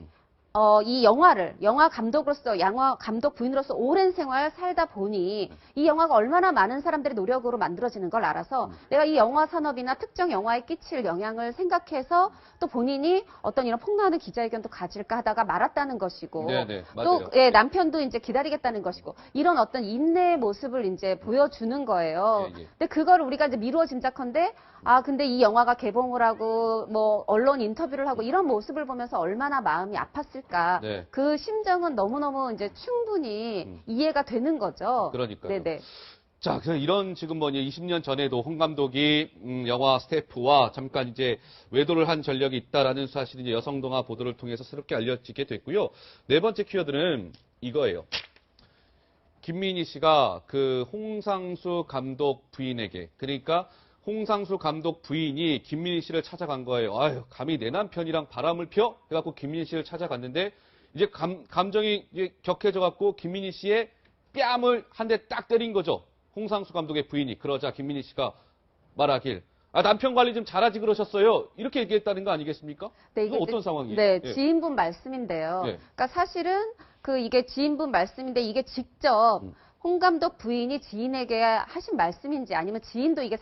[SPEAKER 2] 이 영화 감독으로서, 영화 감독 부인으로서 오랜 생활 살다 보니 이 영화가 얼마나 많은 사람들의 노력으로 만들어지는 걸 알아서 내가 이 영화 산업이나 특정 영화에 끼칠 영향을 생각해서 또 본인이 어떤 이런 폭로하는 기자회견도 가질까 하다가 말았다는 것이고
[SPEAKER 1] 네네, 맞아요.
[SPEAKER 2] 또 예, 남편도 이제 기다리겠다는 것이고 이런 어떤 인내의 모습을 이제 보여주는 거예요.
[SPEAKER 1] 예, 예.
[SPEAKER 2] 근데 그걸 우리가 이제 미루어 짐작컨대 근데 이 영화가 개봉을 하고 뭐 언론 인터뷰를 하고 이런 모습을 보면서 얼마나 마음이 아팠을까.
[SPEAKER 1] 네.
[SPEAKER 2] 그 심정은 너무너무 이제 충분히 이해가 되는 거죠.
[SPEAKER 1] 그러니까요.
[SPEAKER 2] 네네.
[SPEAKER 1] 자, 그래서 이런 지금 20년 전에도 홍 감독이 영화 스태프와 잠깐 이제 외도를 한 전력이 있다라는 사실이 이제 여성동화 보도를 통해서 새롭게 알려지게 됐고요. 네 번째 키워드는 이거예요. 김민희 씨가 그 홍상수 감독 부인에게, 그러니까 홍상수 감독 부인이 김민희 씨를 찾아간 거예요. 아유, 감히 내 남편이랑 바람을 펴? 해갖고 김민희 씨를 찾아갔는데 이제 감정이 이제 격해져갖고 김민희 씨의 뺨을 한 대 딱 때린 거죠. 홍상수 감독의 부인이. 그러자 김민희 씨가 말하길, 남편 관리 좀 잘하지 그러셨어요. 이렇게 얘기했다는 거 아니겠습니까?
[SPEAKER 2] 네,
[SPEAKER 1] 이거 어떤 상황이에요?
[SPEAKER 2] 네,
[SPEAKER 1] 예.
[SPEAKER 2] 지인분 말씀인데요.
[SPEAKER 1] 예.
[SPEAKER 2] 그러니까 사실은 이게 지인분 말씀인데 이게 직접 홍 감독 부인이 지인에게 하신 말씀인지 아니면 지인도 이게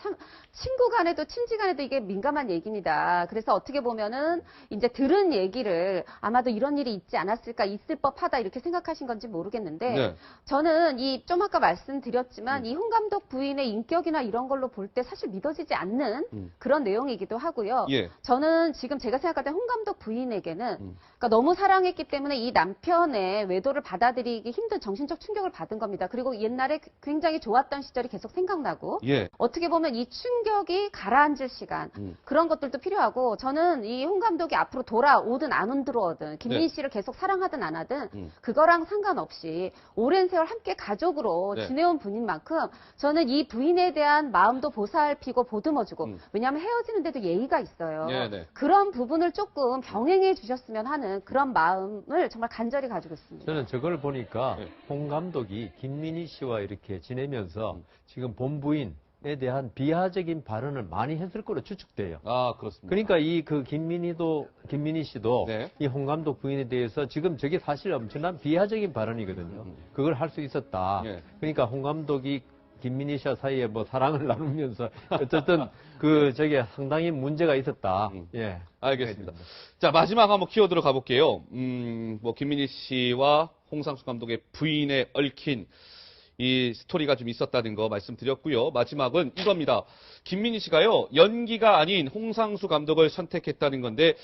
[SPEAKER 2] 친구 간에도 친지 간에도 이게 민감한 얘기입니다. 그래서 어떻게 보면은 이제 들은 얘기를 아마도 이런 일이 있지 않았을까, 있을 법하다 이렇게 생각하신 건지 모르겠는데
[SPEAKER 1] 네.
[SPEAKER 2] 저는 좀 아까 말씀드렸지만 이 홍 감독 부인의 인격이나 이런 걸로 볼 때 사실 믿어지지 않는 그런 내용이기도 하고요.
[SPEAKER 1] 예.
[SPEAKER 2] 저는 지금 제가 생각할 때 홍 감독 부인에게는 그러니까 너무 사랑했기 때문에 이 남편의 외도를 받아들이기 힘든 정신적 충격을 받은 겁니다. 그리고 옛날에 굉장히 좋았던 시절이 계속 생각나고
[SPEAKER 1] 예.
[SPEAKER 2] 어떻게 보면 이 충격이 가라앉을 시간 그런 것들도 필요하고 저는 이 홍 감독이 앞으로 돌아오든 안 들어오든 김민희
[SPEAKER 1] 네.
[SPEAKER 2] 씨를 계속 사랑하든 안 하든 그거랑 상관없이 오랜 세월 함께 가족으로
[SPEAKER 1] 네.
[SPEAKER 2] 지내온 분인 만큼 저는 이 부인에 대한 마음도 보살피고 보듬어주고 왜냐하면 헤어지는데도 예의가 있어요.
[SPEAKER 1] 네, 네.
[SPEAKER 2] 그런 부분을 조금 병행해 주셨으면 하는 그런 마음을 정말 간절히 가지고 있습니다.
[SPEAKER 5] 저는 저걸 보니까
[SPEAKER 1] 네.
[SPEAKER 5] 홍 감독이 김민희 씨와 이렇게 지내면서 지금 본부인에 대한 비하적인 발언을 많이 했을 거로 추측돼요.
[SPEAKER 1] 그렇습니다.
[SPEAKER 5] 그러니까 김민희 씨도
[SPEAKER 1] 네.
[SPEAKER 5] 이 홍 감독 부인에 대해서 지금 저게 사실 엄청난 비하적인 발언이거든요. 그걸 할 수 있었다.
[SPEAKER 1] 예.
[SPEAKER 5] 그러니까 홍 감독이 김민희 씨와 사이에 뭐 사랑을 나누면서 어쨌든 저게 상당히 문제가 있었다. 예.
[SPEAKER 1] 알겠습니다. 자, 마지막 한번 키워드로 가볼게요. 김민희 씨와 홍상수 감독의 부인에 얽힌 이 스토리가 좀 있었다는 거 말씀드렸고요. 마지막은 이겁니다. 김민희 씨가요, 연기가 아닌 홍상수 감독을 선택했다는 건데,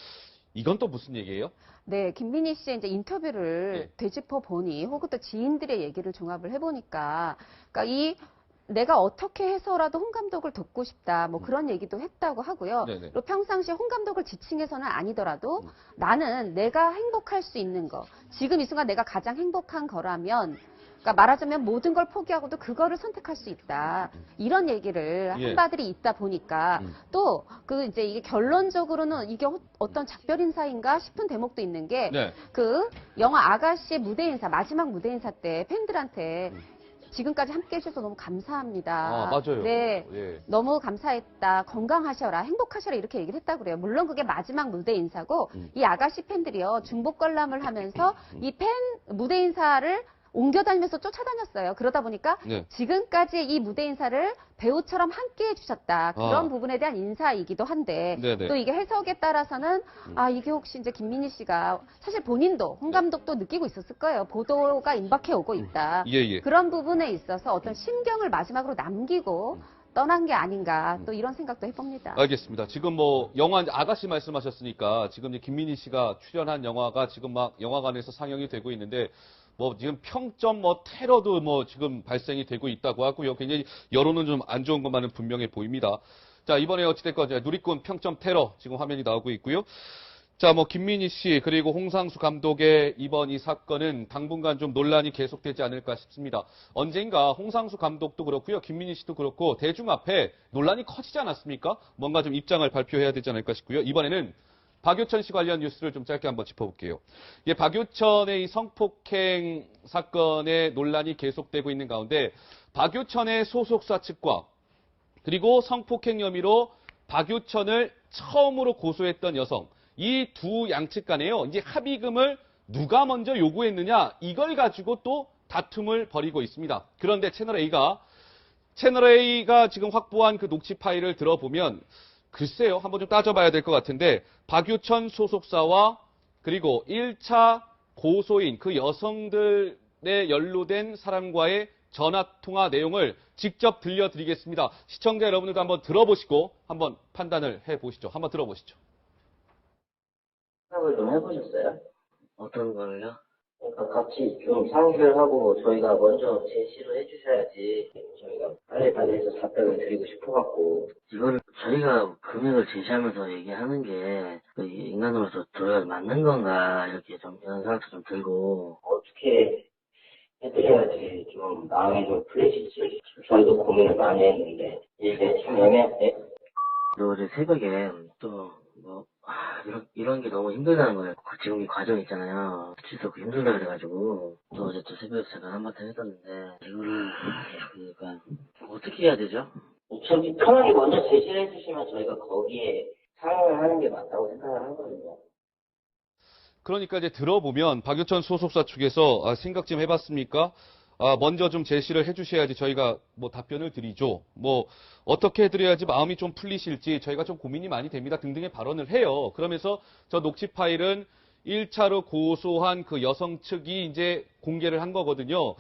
[SPEAKER 1] 이건 또 무슨 얘기예요?
[SPEAKER 2] 네, 김민희 씨의 이제 인터뷰를
[SPEAKER 1] 네.
[SPEAKER 2] 되짚어 보니, 혹은 또 지인들의 얘기를 종합을 해보니까, 그러니까 내가 어떻게 해서라도 홍 감독을 돕고 싶다, 뭐 그런 얘기도 했다고 하고요.
[SPEAKER 1] 네네.
[SPEAKER 2] 그리고 평상시에 홍 감독을 지칭해서는 아니더라도 나는 내가 행복할 수 있는 거, 지금 이 순간 내가 가장 행복한 거라면, 그러니까 말하자면 모든 걸 포기하고도 그거를 선택할 수 있다. 이런 얘기를
[SPEAKER 1] 예.
[SPEAKER 2] 한 바들이 있다 보니까 또 이제 이게 결론적으로는 이게 어떤 작별 인사인가 싶은 대목도 있는 게
[SPEAKER 1] 네.
[SPEAKER 2] 영화 아가씨의 무대 인사, 마지막 무대 인사 때 팬들한테 지금까지 함께 해주셔서 너무 감사합니다.
[SPEAKER 1] 맞아요.
[SPEAKER 2] 네.
[SPEAKER 1] 예.
[SPEAKER 2] 너무 감사했다. 건강하셔라. 행복하셔라. 이렇게 얘기를 했다고 그래요. 물론 그게 마지막 무대 인사고 이 아가씨 팬들이요. 중복 관람을 하면서 이 무대 인사를 옮겨다니면서 쫓아다녔어요. 그러다 보니까
[SPEAKER 1] 네.
[SPEAKER 2] 지금까지 이 무대 인사를 배우처럼 함께 해주셨다. 그런
[SPEAKER 1] 아.
[SPEAKER 2] 부분에 대한 인사이기도 한데
[SPEAKER 1] 네네.
[SPEAKER 2] 또 이게 해석에 따라서는 아 이게 혹시 이제 김민희 씨가 사실 본인도 홍 감독도 느끼고 있었을 거예요. 보도가 임박해 오고 있다.
[SPEAKER 1] 예.
[SPEAKER 2] 그런 부분에 있어서 어떤 심경을 마지막으로 남기고 떠난 게 아닌가 또 이런 생각도 해봅니다.
[SPEAKER 1] 알겠습니다. 지금 뭐 영화 아가씨 말씀하셨으니까 지금 이제 김민희 씨가 출연한 영화가 지금 막 영화관에서 상영이 되고 있는데 뭐 지금 평점 뭐 테러도 뭐 지금 발생이 되고 있다고 하고요. 굉장히 여론은 좀 안 좋은 것만은 분명해 보입니다. 자, 이번에 어찌됐건 누리꾼 평점 테러 지금 화면이 나오고 있고요. 자, 뭐 김민희 씨 그리고 홍상수 감독의 이번 이 사건은 당분간 좀 논란이 계속되지 않을까 싶습니다. 언젠가 홍상수 감독도 그렇고요. 김민희 씨도 그렇고 대중 앞에 논란이 커지지 않았습니까? 뭔가 좀 입장을 발표해야 되지 않을까 싶고요. 이번에는 박유천 씨 관련 뉴스를 좀 짧게 한번 짚어볼게요. 예, 박유천의 이 성폭행 사건의 논란이 계속되고 있는 가운데 박유천의 소속사 측과 그리고 성폭행 혐의로 박유천을 처음으로 고소했던 여성 이 두 양측 간에요. 이제 합의금을 누가 먼저 요구했느냐 이걸 가지고 또 다툼을 벌이고 있습니다. 그런데 채널A가 지금 확보한 그 녹취 파일을 들어보면 글쎄요. 한번 좀 따져봐야 될 것 같은데 박유천 소속사와 그리고 1차 고소인 그 여성들에 연루된 사람과의 전화통화 내용을 직접 들려드리겠습니다. 시청자 여러분들도 한번 들어보시고 한번 판단을 해보시죠. 한번 들어보시죠.
[SPEAKER 6] 생각을 좀 해보셨어요?
[SPEAKER 7] 어떤 거를요?
[SPEAKER 6] 그러니까 같이 좀 상의를 하고 저희가 먼저 제시를 해주셔야지 저희가 빨리빨리 해서 답변을 드리고 싶어갖고.
[SPEAKER 7] 이거를 저희가 금액을 제시하면서 얘기하는 게 인간으로서 저희가 맞는 건가 이렇게 좀 이런 생각도 좀 들고.
[SPEAKER 6] 어떻게 해드려야지 좀 마음이 좀 풀리실지 저희도 고민을 많이 했는데 이게 참 애매한데.
[SPEAKER 7] 또 어제 새벽에 또 이런 게 너무 힘들다는 거예요. 지금 이 과정 있잖아요. 취소하고 힘들다 그래가지고 또 어제 또 새벽에 제가 한바탕 했었는데 이거를 그러니까 어떻게 해야 되죠?
[SPEAKER 6] 저기 편하게 먼저 제시를 해주시면 저희가 거기에 상응을 하는 게 맞다고 생각을 하거든요.
[SPEAKER 1] 그러니까 이제 들어보면 박유천 소속사 측에서 생각 좀 해봤습니까? 먼저 좀 제시를 해주셔야지 저희가 뭐 답변을 드리죠. 뭐 어떻게 해드려야지 마음이 좀 풀리실지 저희가 좀 고민이 많이 됩니다. 등등의 발언을 해요. 그러면서 저 녹취 파일은 1차로 고소한 그 여성 측이 이제 공개를 한 거거든요.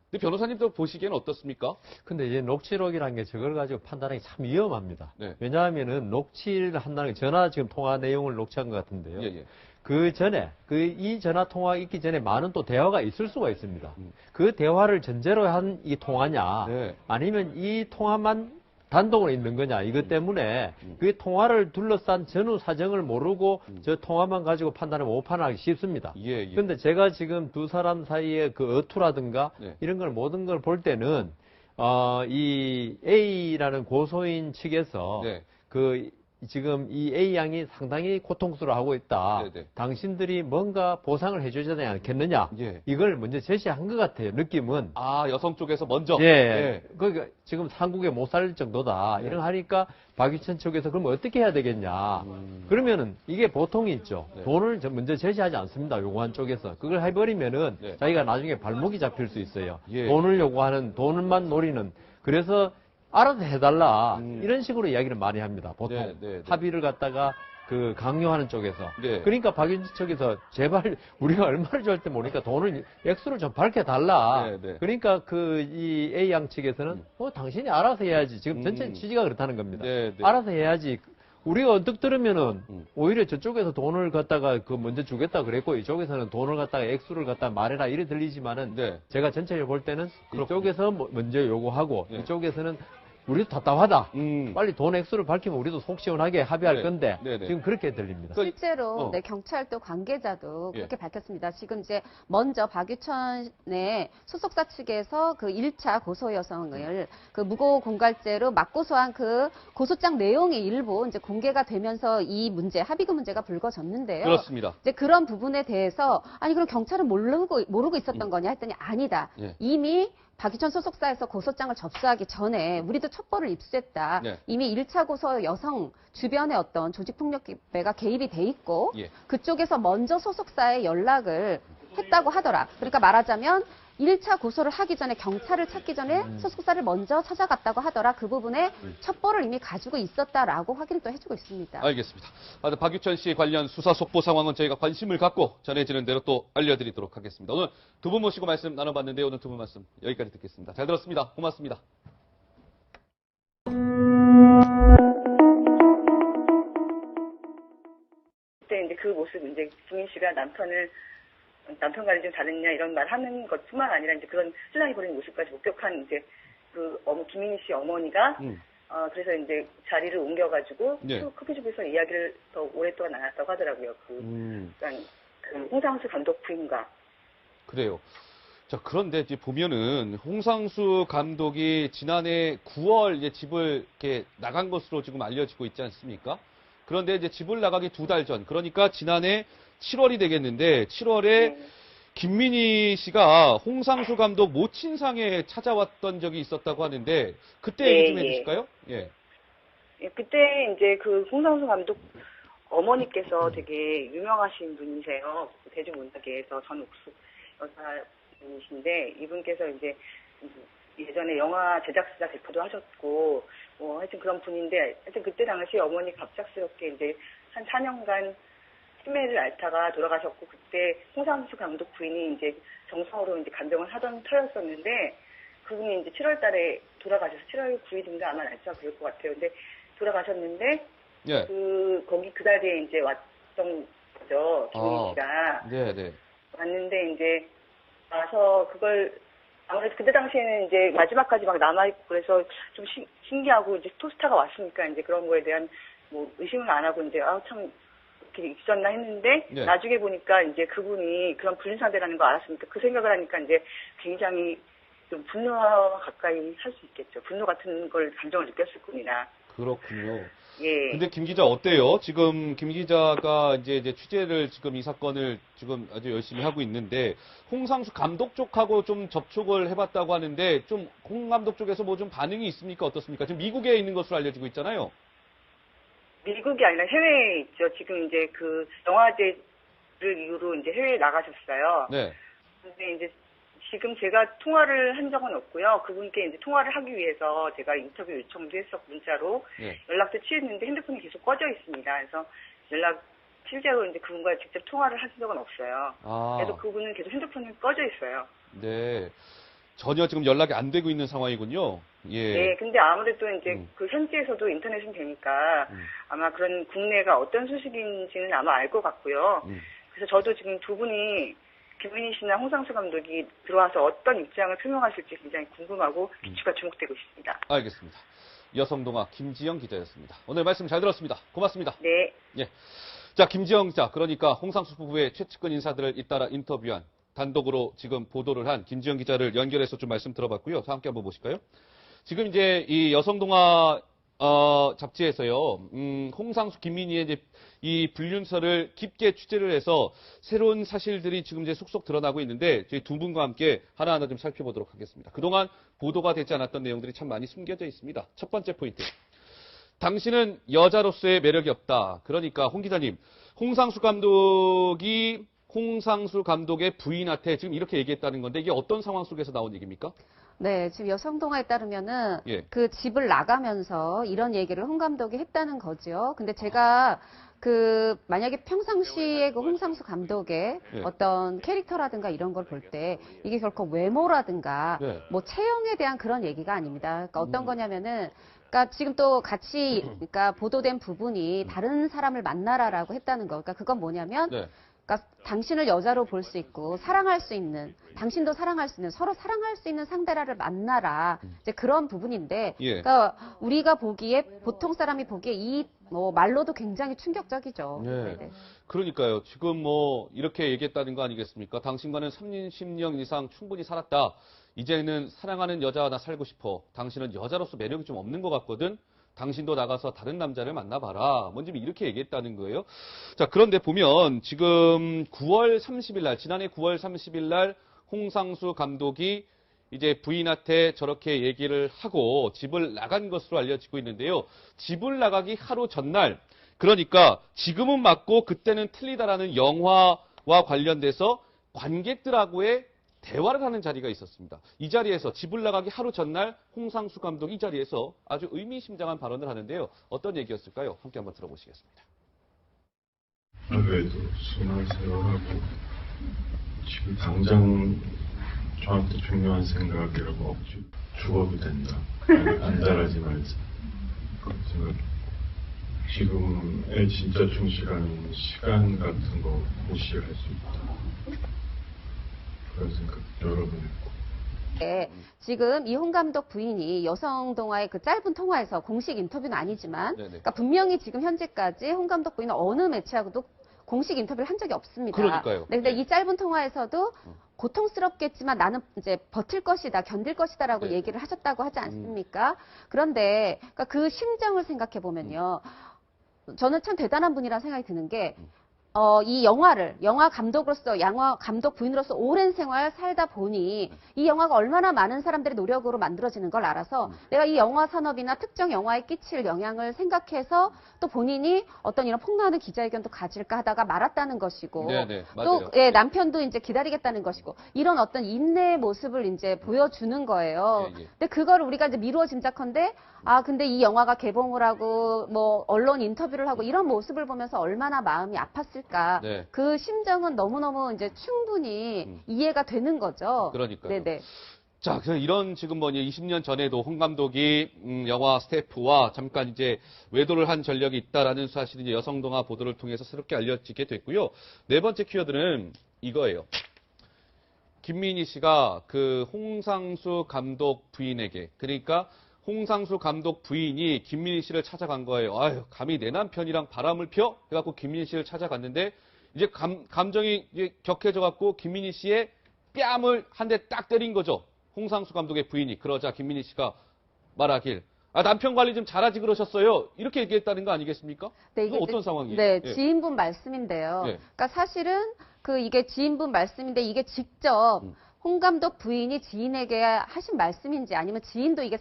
[SPEAKER 1] 근데 변호사님도 보시기에는 어떻습니까?
[SPEAKER 5] 근데 이제 녹취록이라는 게 저걸 가지고 판단하기 참 위험합니다.
[SPEAKER 1] 네.
[SPEAKER 5] 왜냐하면은 녹취를 한다는 게 전화 지금 통화 내용을 녹취한 것 같은데요.
[SPEAKER 1] 예.
[SPEAKER 5] 그 전에, 이 전화 통화가 있기 전에 많은 또 대화가 있을 수가 있습니다. 그 대화를 전제로 한 이 통화냐,
[SPEAKER 1] 네.
[SPEAKER 5] 아니면 이 통화만 단독으로 있는 거냐, 이것 때문에 그 통화를 둘러싼 전후 사정을 모르고 저 통화만 가지고 판단을 못 판단하기 쉽습니다.
[SPEAKER 1] 예.
[SPEAKER 5] 그런데 제가 지금 두 사람 사이의 그 어투라든가
[SPEAKER 1] 네.
[SPEAKER 5] 이런 걸 모든 걸 볼 때는, 이 A라는 고소인 측에서
[SPEAKER 1] 네.
[SPEAKER 5] 지금 이 A 양이 상당히 고통스러워하고 있다.
[SPEAKER 1] 네네.
[SPEAKER 5] 당신들이 뭔가 보상을 해주지 않겠느냐.
[SPEAKER 1] 예.
[SPEAKER 5] 이걸 먼저 제시한 것 같아요. 느낌은.
[SPEAKER 1] 여성 쪽에서 먼저.
[SPEAKER 5] 예. 그러니까 지금 한국에 못 살 정도다.
[SPEAKER 1] 네.
[SPEAKER 5] 이런 하니까 박유천 쪽에서 그럼 어떻게 해야 되겠냐. 그러면은 이게 보통이 있죠.
[SPEAKER 1] 네.
[SPEAKER 5] 돈을 먼저 제시하지 않습니다. 요구한 쪽에서. 그걸 해버리면은
[SPEAKER 1] 네.
[SPEAKER 5] 자기가 나중에 발목이 잡힐 수 있어요.
[SPEAKER 1] 예.
[SPEAKER 5] 돈을 요구하는, 돈만 노리는. 그래서 알아서 해달라. 이런 식으로 이야기를 많이 합니다. 보통.
[SPEAKER 1] 네.
[SPEAKER 5] 합의를 갖다가 강요하는 쪽에서.
[SPEAKER 1] 네.
[SPEAKER 5] 그러니까 박윤지 쪽에서 제발 우리가 얼마를 줄지 모르니까 돈을, 액수를 좀 밝혀달라.
[SPEAKER 1] 네.
[SPEAKER 5] 그러니까 이 A 양 측에서는 당신이 알아서 해야지. 지금 전체 취지가 그렇다는 겁니다.
[SPEAKER 1] 네.
[SPEAKER 5] 알아서 해야지. 우리가 언뜻 들으면은 오히려 저쪽에서 돈을 갖다가 먼저 주겠다 그랬고 이쪽에서는 돈을 갖다가 액수를 갖다 말해라 이래 들리지만은
[SPEAKER 1] 네.
[SPEAKER 5] 제가 전체를 볼 때는 이쪽에서 먼저 요구하고
[SPEAKER 1] 네.
[SPEAKER 5] 이쪽에서는 우리도 답답하다.
[SPEAKER 1] 음.
[SPEAKER 5] 빨리 돈 액수를 밝히면 우리도 속 시원하게 합의할
[SPEAKER 1] 네.
[SPEAKER 5] 건데
[SPEAKER 1] 네네.
[SPEAKER 5] 지금 그렇게 들립니다.
[SPEAKER 2] 실제로 경찰도 관계자도
[SPEAKER 1] 예.
[SPEAKER 2] 그렇게 밝혔습니다. 지금 이제 먼저 박유천의 소속사 측에서 그 1차 고소 여성을 그 무고 공갈죄로 맞고소한 그 고소장 내용이 일부 이제 공개가 되면서 이 문제 합의금 문제가 불거졌는데요.
[SPEAKER 1] 그렇습니다.
[SPEAKER 2] 이제 그런 부분에 대해서 아니 그럼 경찰은 모르고 있었던 거냐 했더니 아니다.
[SPEAKER 1] 예.
[SPEAKER 2] 이미 박유천 소속사에서 고소장을 접수하기 전에 우리도 첩보를 입수했다.
[SPEAKER 1] 네.
[SPEAKER 2] 이미 1차 고소 여성 주변에 어떤 조직폭력배가 개입이 돼 있고
[SPEAKER 1] 예.
[SPEAKER 2] 그쪽에서 먼저 소속사에 연락을 했다고 하더라. 그러니까 말하자면 1차 고소를 하기 전에 경찰을 찾기 전에 소속사를 먼저 찾아갔다고 하더라. 그 부분에 첩보를 이미 가지고 있었다라고 확인을 또 해주고 있습니다.
[SPEAKER 1] 알겠습니다. 박유천 씨 관련 수사 속보 상황은 저희가 관심을 갖고 전해지는 대로 또 알려드리도록 하겠습니다. 오늘 두 분 모시고 말씀 나눠봤는데 오늘 두 분 말씀 여기까지 듣겠습니다. 잘 들었습니다. 고맙습니다.
[SPEAKER 3] 그때 이제 그 모습, 이제 김민 씨가 남편과는 좀 다르냐 이런 말 하는 것뿐만 아니라 이제 그런 수상이 벌이는 모습까지 목격한 이제 김민희 씨 어머니가 그래서 이제 자리를 옮겨가지고
[SPEAKER 1] 네.
[SPEAKER 3] 커피숍에서 이야기를 더 오랫동안 나눴다고 하더라고요. 그러니까 그 홍상수 감독 부인과.
[SPEAKER 1] 그래요. 자, 그런데 이제 보면은 홍상수 감독이 지난해 9월 이제 집을 이렇게 나간 것으로 지금 알려지고 있지 않습니까? 그런데 이제 집을 나가기 2달 전, 그러니까 지난해 7월이 되겠는데 7월에 김민희 씨가 홍상수 감독 모친상에 찾아왔던 적이 있었다고 하는데 그때 얘기 좀 해주실까요? 예.
[SPEAKER 3] 그때 이제 그 홍상수 감독 어머니께서 되게 유명하신 분이세요. 대중문화계에서 전옥숙 여사분이신데 이분께서 이제 예전에 영화 제작사 대표도 하셨고 하여튼 그런 분인데 하여튼 그때 당시 어머니 갑작스럽게 이제 한 4년간 치매를 앓다가 돌아가셨고 그때 홍상수 감독 부인이 이제 정성으로 이제 간병을 하던 터였었는데 그분이 이제 7월 달에 돌아가셔서 7월 9일인가 아마 날짜가 그럴 것 같아요. 근데 돌아가셨는데
[SPEAKER 1] 예.
[SPEAKER 3] 거기 그 자리에 이제 왔던 거죠. 김민 씨가.
[SPEAKER 1] 네.
[SPEAKER 3] 왔는데 이제 와서 그걸 아무래도 그때 당시에는 이제 마지막까지 막 남아있고 그래서 좀 신기하고 이제 토스타가 왔으니까 이제 그런 거에 대한 뭐 의심을 안 하고 이제 참 이렇게 있었나 했는데
[SPEAKER 1] 네.
[SPEAKER 3] 나중에 보니까 이제 그분이 그런 불륜 상대라는 거 알았으니까 그 생각을 하니까 이제 굉장히 좀 분노와 가까이 할 수 있겠죠. 분노 같은 걸 감정을 느꼈을 뿐이나.
[SPEAKER 1] 그렇군요.
[SPEAKER 3] 예.
[SPEAKER 1] 근데 김 기자 어때요? 지금 김 기자가 이제 취재를 지금 이 사건을 지금 아주 열심히 하고 있는데 홍상수 감독 쪽하고 좀 접촉을 해봤다고 하는데 좀 홍 감독 쪽에서 뭐 좀 반응이 있습니까? 어떻습니까? 지금 미국에 있는 것으로 알려지고 있잖아요.
[SPEAKER 3] 미국이 아니라 해외에 있죠. 지금 이제 그 영화제를 이후로 이제 해외에 나가셨어요.
[SPEAKER 1] 네.
[SPEAKER 3] 근데 이제 지금 제가 통화를 한 적은 없고요. 그분께 이제 통화를 하기 위해서 제가 인터뷰 요청도 했었고 문자로
[SPEAKER 1] 네.
[SPEAKER 3] 연락도 취했는데 핸드폰이 계속 꺼져 있습니다. 그래서 실제로 이제 그분과 직접 통화를 한 적은 없어요. 그래서 그분은 계속 핸드폰이 꺼져 있어요.
[SPEAKER 1] 네. 전혀 지금 연락이 안 되고 있는 상황이군요. 예.
[SPEAKER 3] 네, 근데 아무래도 이제 그 현지에서도 인터넷은 되니까 아마 그런 국내가 어떤 소식인지는 아마 알 것 같고요. 그래서 저도 지금 두 분이 김민희 씨나 홍상수 감독이 들어와서 어떤 입장을 표명하실지 굉장히 궁금하고 귀추가 주목되고 있습니다.
[SPEAKER 1] 알겠습니다. 여성동화 김지영 기자였습니다. 오늘 말씀 잘 들었습니다. 고맙습니다.
[SPEAKER 3] 네.
[SPEAKER 1] 예. 자, 김지영 기자, 그러니까 홍상수 부부의 최측근 인사들을 잇따라 인터뷰한 단독으로 지금 보도를 한 김지영 기자를 연결해서 좀 말씀 들어봤고요. 자, 함께 한번 보실까요? 지금 이제 이 여성동화 잡지에서요, 홍상수 김민희의 이제 이 불륜설을 깊게 취재를 해서 새로운 사실들이 지금 이제 속속 드러나고 있는데 저희 두 분과 함께 하나하나 좀 살펴보도록 하겠습니다. 그동안 보도가 되지 않았던 내용들이 참 많이 숨겨져 있습니다. 첫 번째 포인트. 당신은 여자로서의 매력이 없다. 그러니까 홍 기자님, 홍상수 감독의 부인한테 지금 이렇게 얘기했다는 건데 이게 어떤 상황 속에서 나온 얘기입니까?
[SPEAKER 2] 네, 지금 여성동화에 따르면은
[SPEAKER 1] 예.
[SPEAKER 2] 그 집을 나가면서 이런 얘기를 홍 감독이 했다는 거죠. 근데 제가 만약에 평상시에 그 홍상수 감독의
[SPEAKER 1] 예.
[SPEAKER 2] 어떤 캐릭터라든가 이런 걸 볼 때 이게 결코 외모라든가
[SPEAKER 1] 네.
[SPEAKER 2] 뭐 체형에 대한 그런 얘기가 아닙니다. 그러니까 어떤 거냐면은 그러니까 지금 또 같이 그러니까 보도된 부분이 다른 사람을 만나라라고 했다는 거. 그러니까 그건 뭐냐면
[SPEAKER 1] 네.
[SPEAKER 2] 그러니까 당신을 여자로 볼 수 있고 사랑할 수 있는, 당신도 사랑할 수 있는, 서로 사랑할 수 있는 상대를 만나라. 이제 그런 부분인데,
[SPEAKER 1] 예.
[SPEAKER 2] 그러니까 우리가 보기에 보통 사람이 보기에 이 말로도 굉장히 충격적이죠.
[SPEAKER 1] 네.
[SPEAKER 2] 네네.
[SPEAKER 1] 그러니까요. 지금 뭐 이렇게 얘기했다는 거 아니겠습니까? 당신과는 30년 이상 충분히 살았다. 이제는 사랑하는 여자 하나 살고 싶어. 당신은 여자로서 매력이 좀 없는 것 같거든. 당신도 나가서 다른 남자를 만나봐라. 뭔지 이렇게 얘기했다는 거예요. 자, 그런데 보면 지금 9월 30일 날, 지난해 9월 30일 날 홍상수 감독이 이제 부인한테 저렇게 얘기를 하고 집을 나간 것으로 알려지고 있는데요. 집을 나가기 하루 전날, 그러니까 지금은 맞고 그때는 틀리다라는 영화와 관련돼서 관객들하고의 대화를 하는 자리가 있었습니다. 이 자리에서 집을 나가기 하루 전날 홍상수 감독이 이 자리에서 아주 의미심장한 발언을 하는데요. 어떤 얘기였을까요? 함께 한번 들어보시겠습니다.
[SPEAKER 4] 그래도 수많은 세월하고 지금 당장 저한테 중요한 생각이라고 없지. 죽어도 된다. 안달하지 말자. 그런 생각. 지금의 진짜 충실한 시간 같은 거 무시할 수 있다. 그런 생각 여러 번 했고.
[SPEAKER 2] 네, 지금 이 홍 감독 부인이 여성동아의 그 짧은 통화에서 공식 인터뷰는 아니지만,
[SPEAKER 1] 네네.
[SPEAKER 2] 그러니까 분명히 지금 현재까지 홍 감독 부인은 어느 매체하고도 공식 인터뷰를 한 적이 없습니다.
[SPEAKER 1] 그러니까요.
[SPEAKER 2] 네, 근데 이 짧은 통화에서도 고통스럽겠지만 나는 이제 버틸 것이다, 견딜 것이다라고
[SPEAKER 1] 네.
[SPEAKER 2] 얘기를 하셨다고 하지 않습니까? 그런데 그러니까 그 심정을 생각해 보면요, 저는 참 대단한 분이라 생각이 드는 게. 이 영화 감독으로서, 영화 감독 부인으로서 오랜 생활 살다 보니 이 영화가 얼마나 많은 사람들의 노력으로 만들어지는 걸 알아서 내가 이 영화 산업이나 특정 영화에 끼칠 영향을 생각해서 또 본인이 어떤 이런 폭로하는 기자회견도 가질까 하다가 말았다는 것이고
[SPEAKER 1] 네네, 맞아요.
[SPEAKER 2] 또 남편도 이제 기다리겠다는 것이고 이런 어떤 인내의 모습을 이제 보여주는 거예요.
[SPEAKER 1] 예, 예.
[SPEAKER 2] 근데 그거를 우리가 이제 미루어 짐작컨대 근데 이 영화가 개봉을 하고 뭐 언론 인터뷰를 하고 이런 모습을 보면서 얼마나 마음이 아팠을까.
[SPEAKER 1] 네.
[SPEAKER 2] 그 심정은 너무너무 이제 충분히 이해가 되는 거죠.
[SPEAKER 1] 그러니까요.
[SPEAKER 2] 네네.
[SPEAKER 1] 자, 그래서 이런 지금 20년 전에도 홍 감독이 영화 스태프와 잠깐 이제 외도를 한 전력이 있다라는 사실이 이제 여성동아 보도를 통해서 새롭게 알려지게 됐고요. 네 번째 키워드는 이거예요. 김민희 씨가 그 홍상수 감독 부인에게, 그러니까 홍상수 감독 부인이 김민희 씨를 찾아간 거예요. 아유, 감히 내 남편이랑 바람을 펴? 해갖고 김민희 씨를 찾아갔는데 이제 감정이 이제 격해져갖고 김민희 씨의 뺨을 한 대 딱 때린 거죠. 홍상수 감독의 부인이. 그러자 김민희 씨가 말하길, 남편 관리 좀 잘하지 그러셨어요. 이렇게 얘기했다는 거 아니겠습니까?
[SPEAKER 2] 네,
[SPEAKER 1] 이거 어떤 상황이에요?
[SPEAKER 2] 네,
[SPEAKER 1] 예.
[SPEAKER 2] 지인분 말씀인데요.
[SPEAKER 1] 예.
[SPEAKER 2] 그러니까 사실은 이게 지인분 말씀인데 이게 직접 홍 감독 부인이 지인에게 하신 말씀인지 아니면 지인도 이게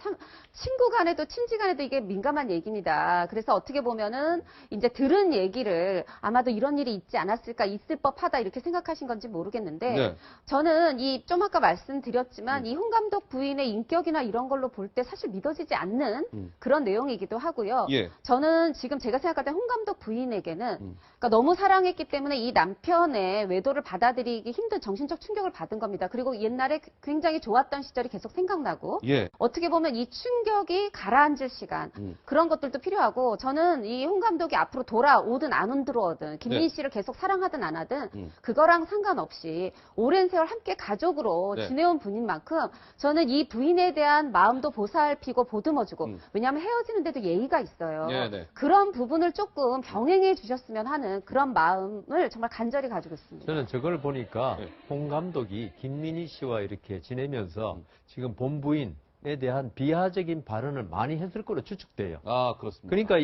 [SPEAKER 2] 친구 간에도 친지 간에도 이게 민감한 얘기입니다. 그래서 어떻게 보면은 이제 들은 얘기를 아마도 이런 일이 있지 않았을까, 있을 법하다 이렇게 생각하신 건지 모르겠는데
[SPEAKER 1] 네.
[SPEAKER 2] 저는 좀 아까 말씀드렸지만 이 홍 감독 부인의 인격이나 이런 걸로 볼 때 사실 믿어지지 않는 그런 내용이기도 하고요.
[SPEAKER 1] 예.
[SPEAKER 2] 저는 지금 제가 생각할 때 홍 감독 부인에게는 그러니까 너무 사랑했기 때문에 이 남편의 외도를 받아들이기 힘든 정신적 충격을 받은 겁니다. 그리고 옛날에 굉장히 좋았던 시절이 계속 생각나고
[SPEAKER 1] 예.
[SPEAKER 2] 어떻게 보면 이 충격이 가라앉을 시간 그런 것들도 필요하고 저는 이 홍 감독이 앞으로 돌아오든 안 들어오든 김민희
[SPEAKER 1] 네.
[SPEAKER 2] 씨를 계속 사랑하든 안 하든 그거랑 상관없이 오랜 세월 함께 가족으로
[SPEAKER 1] 네.
[SPEAKER 2] 지내온 분인 만큼 저는 이 부인에 대한 마음도 보살피고 보듬어주고 왜냐하면 헤어지는데도 예의가 있어요.
[SPEAKER 1] 네, 네.
[SPEAKER 2] 그런 부분을 조금 병행해 주셨으면 하는 그런 마음을 정말 간절히 가지고 있습니다.
[SPEAKER 5] 저는 저걸 보니까
[SPEAKER 1] 네.
[SPEAKER 5] 홍 감독이 김민희 씨와 이렇게 지내면서 지금 본부인에 대한 비하적인 발언을 많이 했을 거로 추측돼요.
[SPEAKER 1] 아, 그렇습니다.
[SPEAKER 5] 그러니까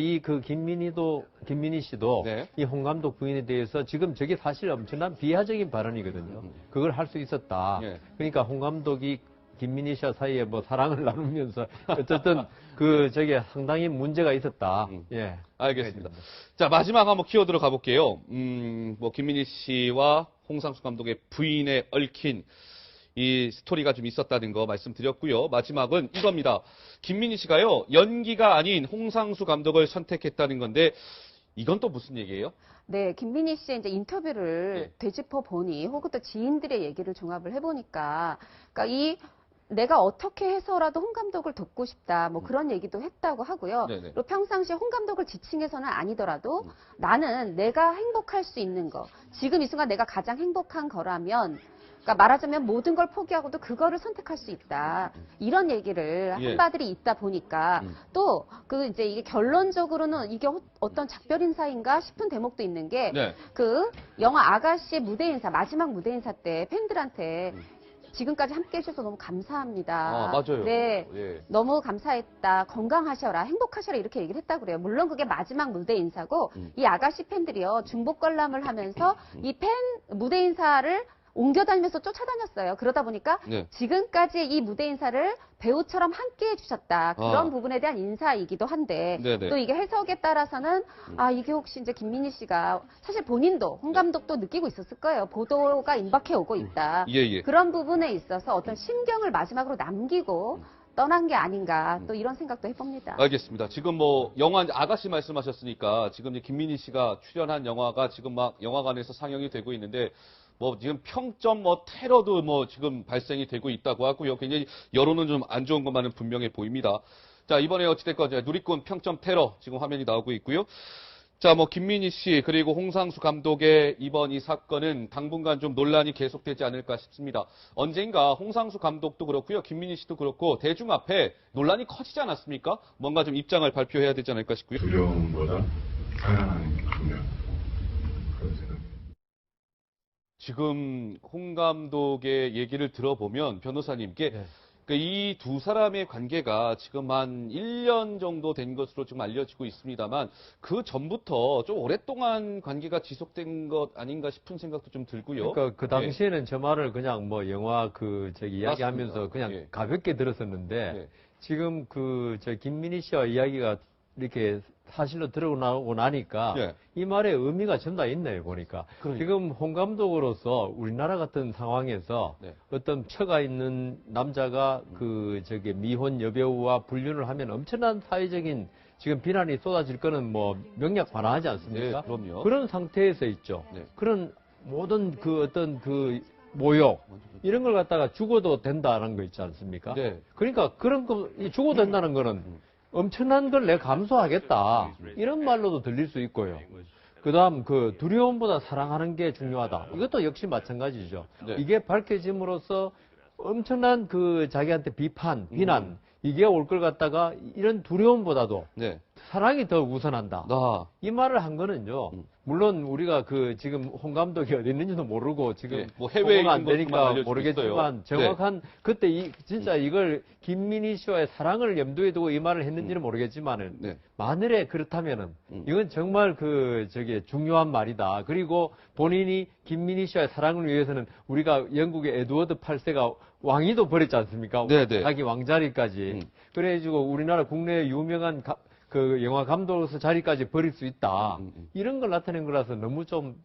[SPEAKER 5] 김민희 씨도
[SPEAKER 1] 네.
[SPEAKER 5] 이 홍 감독 부인에 대해서 지금 저게 사실 엄청난 비하적인 발언이거든요. 그걸 할 수 있었다.
[SPEAKER 1] 예.
[SPEAKER 5] 그러니까 홍 감독이 김민희 씨와 사이에 뭐 사랑을 나누면서 어쨌든 저게 상당히 문제가 있었다. 예.
[SPEAKER 1] 알겠습니다. 자, 마지막 한번 키워드로 가볼게요. 김민희 씨와 홍상수 감독의 부인에 얽힌 이 스토리가 좀 있었다는 거 말씀드렸고요. 마지막은 이겁니다. 김민희 씨가요, 연기가 아닌 홍상수 감독을 선택했다는 건데, 이건 또 무슨 얘기예요?
[SPEAKER 2] 네, 김민희 씨의 이제 인터뷰를
[SPEAKER 1] 네.
[SPEAKER 2] 되짚어 보니 혹은 또 지인들의 얘기를 종합을 해보니까, 그러니까 내가 어떻게 해서라도 홍 감독을 돕고 싶다, 뭐 그런 얘기도 했다고 하고요.
[SPEAKER 1] 네네.
[SPEAKER 2] 그리고 평상시에 홍 감독을 지칭해서는 아니더라도 나는 내가 행복할 수 있는 거, 지금 이 순간 내가 가장 행복한 거라면, 그러니까 말하자면 모든 걸 포기하고도 그거를 선택할 수 있다. 이런 얘기를
[SPEAKER 1] 예.
[SPEAKER 2] 한 바들이 있다 보니까 또 이제 이게 결론적으로는 이게 어떤 작별 인사인가 싶은 대목도 있는 게
[SPEAKER 1] 네.
[SPEAKER 2] 영화 아가씨의 무대 인사, 마지막 무대 인사 때 팬들한테 지금까지 함께 해주셔서 너무 감사합니다.
[SPEAKER 1] 맞아요.
[SPEAKER 2] 네.
[SPEAKER 1] 예.
[SPEAKER 2] 너무 감사했다. 건강하셔라. 행복하셔라. 이렇게 얘기를 했다고 그래요. 물론 그게 마지막 무대 인사고 이 아가씨 팬들이요. 중복 관람을 하면서 이 무대 인사를 옮겨다니면서 쫓아다녔어요. 그러다 보니까
[SPEAKER 1] 네.
[SPEAKER 2] 지금까지 이 무대 인사를 배우처럼 함께 해주셨다. 그런
[SPEAKER 1] 아.
[SPEAKER 2] 부분에 대한 인사이기도 한데
[SPEAKER 1] 네네.
[SPEAKER 2] 또 이게 해석에 따라서는 이게 혹시 이제 김민희 씨가 사실 본인도 홍 감독도 느끼고 있었을 거예요. 보도가 임박해 오고 있다.
[SPEAKER 1] 예.
[SPEAKER 2] 그런 부분에 있어서 어떤 심경을 마지막으로 남기고 떠난 게 아닌가 또 이런 생각도 해봅니다.
[SPEAKER 1] 알겠습니다. 지금 뭐 영화 아가씨 말씀하셨으니까 지금 이제 김민희 씨가 출연한 영화가 지금 막 영화관에서 상영이 되고 있는데 뭐 지금 평점 뭐 테러도 뭐 지금 발생이 되고 있다고 하고요. 굉장히 여론은 좀 안 좋은 것만은 분명해 보입니다. 자, 이번에 어찌됐건 누리꾼 평점 테러 지금 화면이 나오고 있고요. 자, 뭐 김민희 씨 그리고 홍상수 감독의 이번 이 사건은 당분간 좀 논란이 계속되지 않을까 싶습니다. 언젠가 홍상수 감독도 그렇고요, 김민희 씨도 그렇고 대중 앞에 논란이 커지지 않았습니까? 뭔가 좀 입장을 발표해야 되지 않을까 싶고요.
[SPEAKER 4] 두려움보다 사랑하는 게 중요하다. 그런 생각입니다.
[SPEAKER 1] 지금 홍 감독의 얘기를 들어보면 변호사님께
[SPEAKER 5] 네.
[SPEAKER 1] 이 두 사람의 관계가 지금 한 1년 정도 된 것으로 지금 알려지고 있습니다만 그 전부터 좀 오랫동안 관계가 지속된 것 아닌가 싶은 생각도 좀 들고요.
[SPEAKER 5] 그러니까 그 당시에는 저 말을 그냥 뭐 영화 이야기하면서
[SPEAKER 1] 맞습니다.
[SPEAKER 5] 그냥
[SPEAKER 1] 예.
[SPEAKER 5] 가볍게 들었었는데
[SPEAKER 1] 예.
[SPEAKER 5] 지금 김민희 씨와 이야기가 이렇게 사실로 들어오고 나니까
[SPEAKER 1] 예.
[SPEAKER 5] 이 말의 의미가 전부 다 있네요, 보니까.
[SPEAKER 1] 그러니까.
[SPEAKER 5] 지금 홍 감독으로서 우리나라 같은 상황에서
[SPEAKER 1] 네.
[SPEAKER 5] 어떤 처가 있는 남자가 미혼 여배우와 불륜을 하면 엄청난 사회적인 지금 비난이 쏟아질 거는 뭐 명약 관화하지 않습니까?
[SPEAKER 1] 네, 그럼요.
[SPEAKER 5] 그런 상태에서 있죠.
[SPEAKER 1] 네.
[SPEAKER 5] 그런 모든 모욕 이런 걸 갖다가 죽어도 된다는 거 있지 않습니까?
[SPEAKER 1] 네.
[SPEAKER 5] 그러니까 그런 거 죽어도 된다는 거는 엄청난 걸 내가 감수하겠다 이런 말로도 들릴 수 있고요. 그다음 두려움보다 사랑하는 게 중요하다. 이것도 역시 마찬가지죠.
[SPEAKER 1] 네.
[SPEAKER 5] 이게 밝혀짐으로써 엄청난 자기한테 비판, 비난 이게 올 걸 갖다가 이런 두려움보다도
[SPEAKER 1] 네.
[SPEAKER 5] 사랑이 더 우선한다.
[SPEAKER 1] 아,
[SPEAKER 5] 이 말을 한 거는요. 물론 우리가 지금 홍 감독이 어디 있는지도 모르고 지금
[SPEAKER 1] 네, 뭐 해외에
[SPEAKER 5] 보고는 안
[SPEAKER 1] 있는 것만
[SPEAKER 5] 되니까
[SPEAKER 1] 알려주고
[SPEAKER 5] 모르겠지만
[SPEAKER 1] 있어요.
[SPEAKER 5] 정확한 그때 진짜 이걸 김민희 씨와의 사랑을 염두에 두고 이 말을 했는지는 모르겠지만은
[SPEAKER 1] 네.
[SPEAKER 5] 만일에 그렇다면은 이건 정말 중요한 말이다. 그리고 본인이 김민희 씨와의 사랑을 위해서는 우리가 영국의 에드워드 8세가 왕위도 버렸지 않습니까?
[SPEAKER 1] 네네.
[SPEAKER 5] 자기 왕자리까지. 그래가지고 우리나라 국내 유명한 영화 감독으로서 자리까지 버릴 수 있다. 이런 걸 나타낸 거라서 너무 좀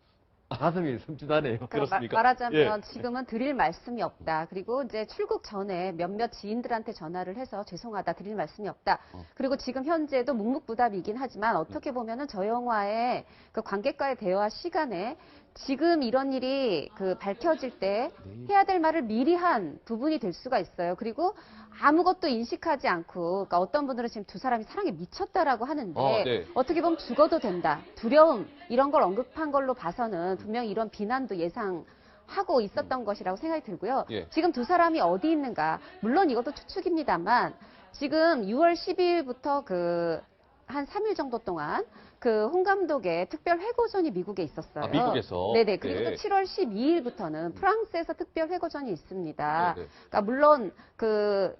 [SPEAKER 5] 가슴이 섬찟하네요.
[SPEAKER 1] 그렇습니까?
[SPEAKER 2] 말하자면
[SPEAKER 1] 예.
[SPEAKER 2] 지금은 드릴 말씀이 없다. 그리고 이제 출국 전에 몇몇 지인들한테 전화를 해서 죄송하다, 드릴 말씀이 없다. 그리고 지금 현재도 묵묵부답이긴 하지만 어떻게 보면은 저 영화의 그 관객과의 대화 시간에 지금 이런 일이 밝혀질 때 해야 될 말을 미리 한 부분이 될 수가 있어요. 그리고 아무것도 인식하지 않고, 그러니까 어떤 분들은 지금 두 사람이 사랑에 미쳤다라고 하는데
[SPEAKER 1] 네.
[SPEAKER 2] 어떻게 보면 죽어도 된다, 두려움 이런 걸 언급한 걸로 봐서는 분명히 이런 비난도 예상하고 있었던 것이라고 생각이 들고요.
[SPEAKER 1] 예.
[SPEAKER 2] 지금 두 사람이 어디 있는가, 물론 이것도 추측입니다만 지금 6월 12일부터 한 3일 정도 동안 홍 감독의 특별 회고전이 미국에 있었어요.
[SPEAKER 1] 아, 미국에서?
[SPEAKER 2] 네네. 그리고 또
[SPEAKER 1] 네.
[SPEAKER 2] 7월 12일부터는 프랑스에서 특별 회고전이 있습니다.
[SPEAKER 1] 네네.
[SPEAKER 2] 그러니까 물론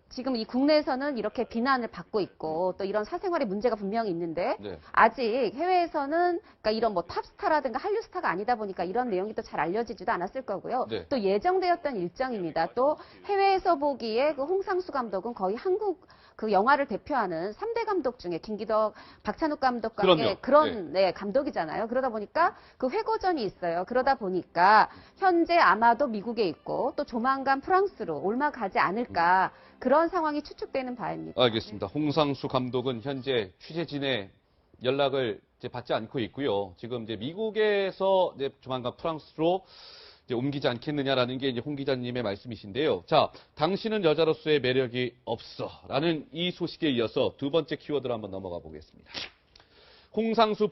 [SPEAKER 2] 지금 이 국내에서는 이렇게 비난을 받고 있고 또 이런 사생활의 문제가 분명히 있는데
[SPEAKER 1] 네.
[SPEAKER 2] 아직 해외에서는 그러니까 이런 뭐 탑스타라든가 한류 스타가 아니다 보니까 이런 내용이 또 잘 알려지지도 않았을 거고요.
[SPEAKER 1] 네.
[SPEAKER 2] 또 예정되었던 일정입니다. 또 해외에서 보기에 홍상수 감독은 거의 한국 영화를 대표하는 3대 감독 중에 김기덕, 박찬욱 감독과 함께
[SPEAKER 1] 그럼요.
[SPEAKER 2] 그런 감독이잖아요. 그러다 보니까 회고전이 있어요. 그러다 보니까 현재 아마도 미국에 있고 또 조만간 프랑스로 올라가지 않을까 그런 상황이 추측되는 바입니다.
[SPEAKER 1] 알겠습니다. 홍상수 감독은 현재 취재진의 연락을 받지 않고 있고요. 지금 미국에서 조만간 프랑스로 옮기지 않겠느냐라는 게 홍 기자님의 말씀이신데요. 자, 당신은 여자로서의 매력이 없어. 라는 이 소식에 이어서 두 번째 키워드로 한번 넘어가 보겠습니다. 홍상수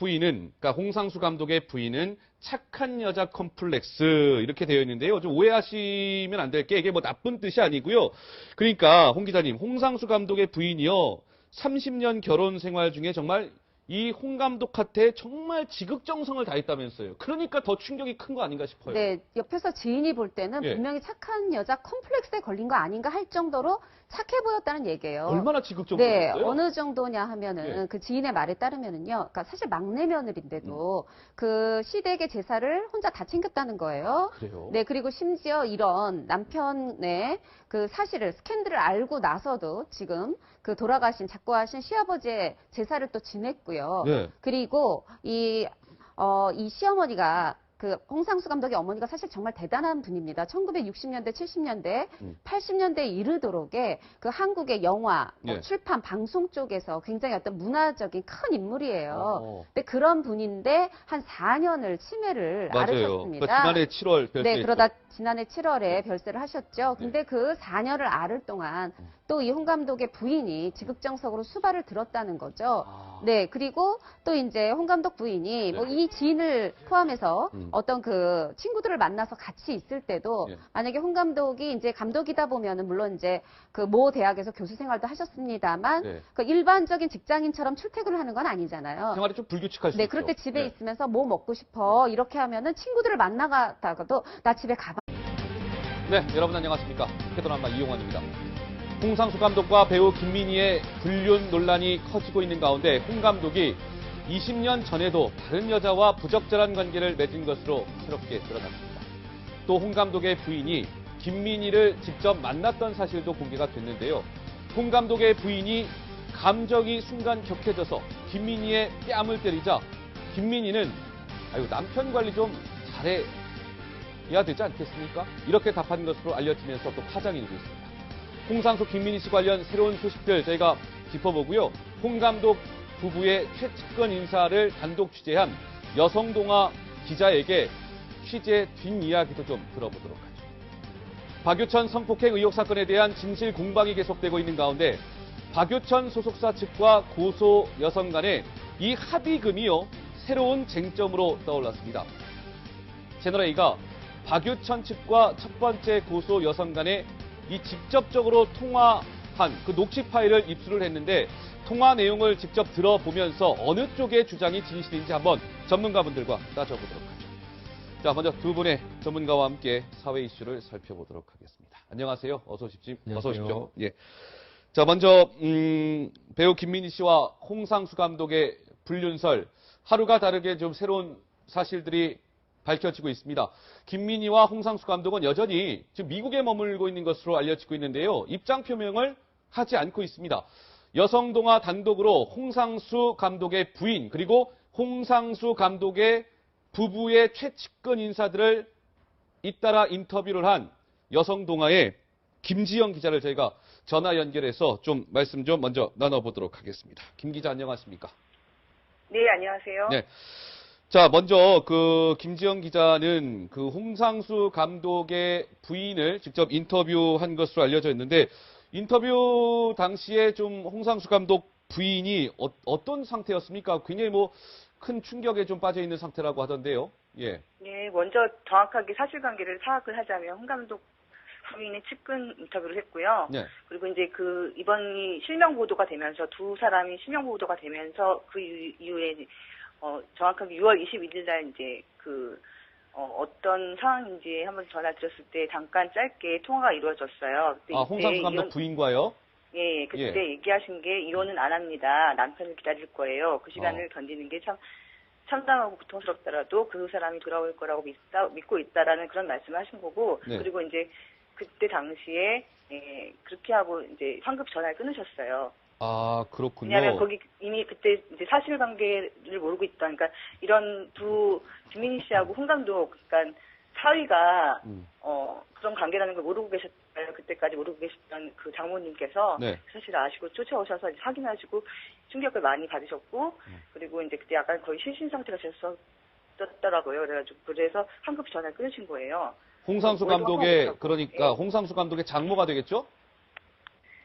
[SPEAKER 1] 감독의 부인은 착한 여자 컴플렉스 이렇게 되어 있는데요. 좀 오해하시면 안 될 게 이게 뭐 나쁜 뜻이 아니고요. 그러니까 홍 기자님, 홍상수 감독의 부인이요. 30년 결혼 생활 중에 정말 이 홍 감독한테 정말 지극정성을 다했다면서요. 그러니까 더 충격이 큰 거 아닌가 싶어요.
[SPEAKER 2] 네, 옆에서 지인이 볼 때는
[SPEAKER 1] 예.
[SPEAKER 2] 분명히 착한 여자 컴플렉스에 걸린 거 아닌가 할 정도로 착해 보였다는 얘기예요.
[SPEAKER 1] 얼마나 지극정성이었어요?
[SPEAKER 2] 네, 어느 정도냐 하면은
[SPEAKER 1] 예.
[SPEAKER 2] 그 지인의 말에 따르면은요, 그러니까 사실 막내 며느리인데도 그 시댁의 제사를 혼자 다 챙겼다는 거예요.
[SPEAKER 1] 그래요?
[SPEAKER 2] 네, 그리고 심지어 이런 남편의 그 사실을 스캔들을 알고 나서도 지금 그 돌아가신 작고하신 시아버지의 제사를 또 지냈고요.
[SPEAKER 1] 네.
[SPEAKER 2] 그리고 이 시어머니가 그 홍상수 감독의 어머니가 사실 정말 대단한 분입니다. 1960년대, 70년대, 80년대에 이르도록에 그 한국의 영화,
[SPEAKER 1] 예.
[SPEAKER 2] 출판, 방송 쪽에서 굉장히 어떤 문화적인 큰 인물이에요.
[SPEAKER 1] 어.
[SPEAKER 2] 근데 그런 분인데 한 4년을 치매를
[SPEAKER 1] 맞아요.
[SPEAKER 2] 앓으셨습니다.
[SPEAKER 1] 그러니까 지난해 7월 별세.
[SPEAKER 2] 네, 그러다 지난해 7월에 별세를 하셨죠. 근데 그 4년을 앓을 동안 또 이 홍 감독의 부인이 지극정석으로 수발을 들었다는 거죠.
[SPEAKER 1] 아.
[SPEAKER 2] 네, 그리고 또 이제 홍 감독 부인이 뭐 이 지인을 포함해서 어떤 그 친구들을 만나서 같이 있을 때도
[SPEAKER 1] 예.
[SPEAKER 2] 만약에 홍 감독이 이제 감독이다 보면은 물론 이제 그 모 대학에서 교수 생활도 하셨습니다만
[SPEAKER 1] 네.
[SPEAKER 2] 그 일반적인 직장인처럼 출퇴근을 하는 건 아니잖아요.
[SPEAKER 1] 생활이 좀 불규칙할 수
[SPEAKER 2] 네,
[SPEAKER 1] 있죠.
[SPEAKER 2] 그럴 때 집에
[SPEAKER 1] 네.
[SPEAKER 2] 있으면서 뭐 먹고 싶어 이렇게 하면은 친구들을 만나가다가도 나 집에 가봐.
[SPEAKER 1] 네, 여러분 안녕하십니까. 캐도남마 이용환입니다. 홍상수 감독과 배우 김민희의 불륜 논란이 커지고 있는 가운데 홍 감독이 20년 전에도 다른 여자와 부적절한 관계를 맺은 것으로 새롭게 드러났습니다. 또 홍 감독의 부인이 김민희를 직접 만났던 사실도 공개가 됐는데요. 홍 감독의 부인이 감정이 순간 격해져서 김민희의 뺨을 때리자 김민희는 아유 남편 관리 좀 잘해야 되지 않겠습니까? 이렇게 답한 것으로 알려지면서 또 파장이 일고 있습니다. 홍상수 김민희 씨 관련 새로운 소식들 저희가 짚어보고요. 홍 감독 부부의 최측근 인사를 단독 취재한 여성동화 기자에게 취재 뒷이야기도 좀 들어보도록 하죠. 박유천 성폭행 의혹 사건에 대한 진실 공방이 계속되고 있는 가운데 박유천 소속사 측과 고소 여성 간의 이 합의금이요 새로운 쟁점으로 떠올랐습니다. 채널A가 박유천 측과 첫 번째 고소 여성 간의 이 직접적으로 통화한 그 녹취 파일을 입수를 했는데 통화 내용을 직접 들어보면서 어느 쪽의 주장이 진실인지 한번 전문가분들과 따져보도록 하죠. 자, 먼저 두 분의 전문가와 함께 사회 이슈를 살펴보도록 하겠습니다. 안녕하세요. 어서 오십시오.
[SPEAKER 5] 안녕하세요.
[SPEAKER 1] 어서 오십시오. 예. 자, 먼저 배우 김민희 씨와 홍상수 감독의 불륜설 하루가 다르게 좀 새로운 사실들이 밝혀지고 있습니다. 김민희와 홍상수 감독은 여전히 지금 미국에 머물고 있는 것으로 알려지고 있는데요. 입장 표명을 하지 않고 있습니다. 여성동화 단독으로 홍상수 감독의 부인 그리고 홍상수 감독의 부부의 최측근 인사들을 잇따라 인터뷰를 한 여성동화의 김지영 기자를 저희가 전화 연결해서 좀 말씀 좀 먼저 나눠보도록 하겠습니다. 김 기자 안녕하십니까?
[SPEAKER 3] 네, 안녕하세요.
[SPEAKER 1] 네. 자, 먼저 그 김지영 기자는 그 홍상수 감독의 부인을 직접 인터뷰한 것으로 알려져 있는데 인터뷰 당시에 좀 홍상수 감독 부인이 어떤 상태였습니까? 굉장히 뭐 큰 충격에 좀 빠져 있는 상태라고 하던데요. 예.
[SPEAKER 3] 네, 먼저 정확하게 사실관계를 파악을 하자면 홍 감독 부인의 측근 인터뷰를 했고요.
[SPEAKER 1] 네.
[SPEAKER 3] 그리고 이제 그 이번이 실명 보도가 되면서 두 사람이 실명 보도가 되면서 그 이후에 정확하게 6월 21일 날 이제 어떤 상황인지 한번 전화 드렸을 때 잠깐 짧게 통화가 이루어졌어요. 그때
[SPEAKER 1] 아, 홍상수 감독 부인과요?
[SPEAKER 3] 예, 그때 얘기하신 게 이혼은 안 합니다. 남편을 기다릴 거예요. 그 시간을 견디는 게 참 참담하고 고통스럽더라도 그 사람이 돌아올 거라고 믿고 있다라는 그런 말씀을 하신 거고,
[SPEAKER 1] 네.
[SPEAKER 3] 그리고 이제 그때 당시에 그렇게 하고 이제 황급 전화를 끊으셨어요.
[SPEAKER 1] 아, 그렇군요.
[SPEAKER 3] 왜냐하면 거기 이미 그때 이제 사실관계를 모르고 있다. 그러니까 이런 김민희 씨하고 홍 감독, 그러니까 사위가 그런 관계라는 걸 모르고 계셨어요. 그때까지 모르고 계셨던 그 장모님께서
[SPEAKER 1] 네.
[SPEAKER 3] 사실 아시고 쫓아오셔서 이제 확인하시고 충격을 많이 받으셨고, 그리고 이제 그때 약간 거의 실신 상태가 됐었더라고요. 그래서 황급 전화를 끊으신 거예요.
[SPEAKER 1] 홍상수 감독의 그러니까 홍상수 감독의 장모가 되겠죠?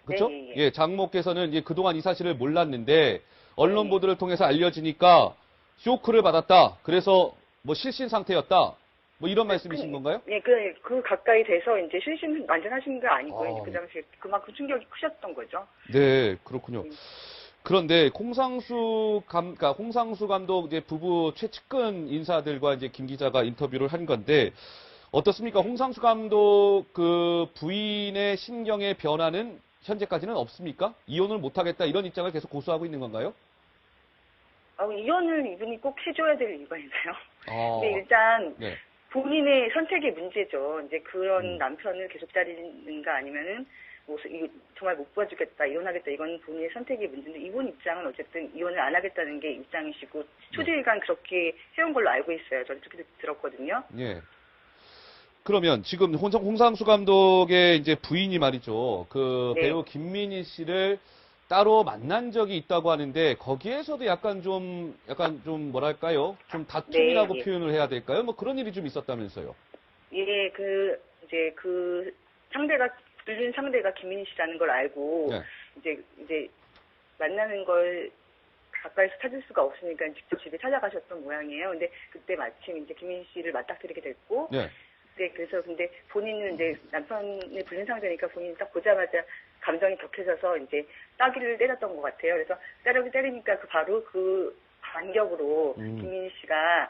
[SPEAKER 1] 그렇죠?
[SPEAKER 3] 네,
[SPEAKER 1] 예, 장모께서는 이제 그동안 이 사실을 몰랐는데 언론 보도를 통해서 알려지니까 쇼크를 받았다. 그래서 뭐 실신 상태였다. 뭐 이런 말씀이신 건가요?
[SPEAKER 3] 네, 그 가까이 돼서 이제 실신 완전 하신 게 아니고요.
[SPEAKER 1] 아,
[SPEAKER 3] 이제 그 당시에 그만큼 충격이 크셨던 거죠.
[SPEAKER 1] 네, 그렇군요. 그런데 그러니까 홍상수 감독 이제 부부 최측근 인사들과 이제 김 기자가 인터뷰를 한 건데 어떻습니까? 홍상수 감독 그 부인의 심경의 변화는 현재까지는 없습니까? 이혼을 못하겠다 이런 입장을 계속 고수하고 있는 건가요?
[SPEAKER 3] 이혼을 이분이 꼭 해줘야 될 이유가 있나요?
[SPEAKER 1] 아,
[SPEAKER 3] 근데 일단
[SPEAKER 1] 네.
[SPEAKER 3] 본인의 선택의 문제죠. 이제 그런 남편을 계속 다리는가 아니면은 이거 정말 못 봐주겠다, 이혼하겠다, 이건 본인의 선택의 문제인데 이분 입장은 어쨌든 이혼을 안 하겠다는 게 입장이시고 초지일간 그렇게 해온 걸로 알고 있어요. 저는 그렇게 들었거든요.
[SPEAKER 1] 예. 그러면 지금 홍상수 감독의 이제 부인이 말이죠. 그
[SPEAKER 3] 네.
[SPEAKER 1] 배우 김민희 씨를 따로 만난 적이 있다고 하는데 거기에서도 약간 좀 뭐랄까요? 좀 다툼이라고
[SPEAKER 3] 네.
[SPEAKER 1] 표현을 해야 될까요? 뭐 그런 일이 좀 있었다면서요.
[SPEAKER 3] 예, 이제 불륜 상대가 김민희 씨라는 걸 알고
[SPEAKER 1] 네.
[SPEAKER 3] 이제 만나는 걸 가까이서 찾을 수가 없으니까 직접 집에 찾아가셨던 모양이에요. 근데 그때 마침 이제 김민희 씨를 맞닥뜨리게 됐고,
[SPEAKER 1] 네.
[SPEAKER 3] 그래서 근데 본인은 이제 남편의 불륜 상대니까 본인이 딱 보자마자 감정이 격해져서 이제 따귀를 때렸던 것 같아요. 그래서 때리니까 바로 그 반격으로 김민희 씨가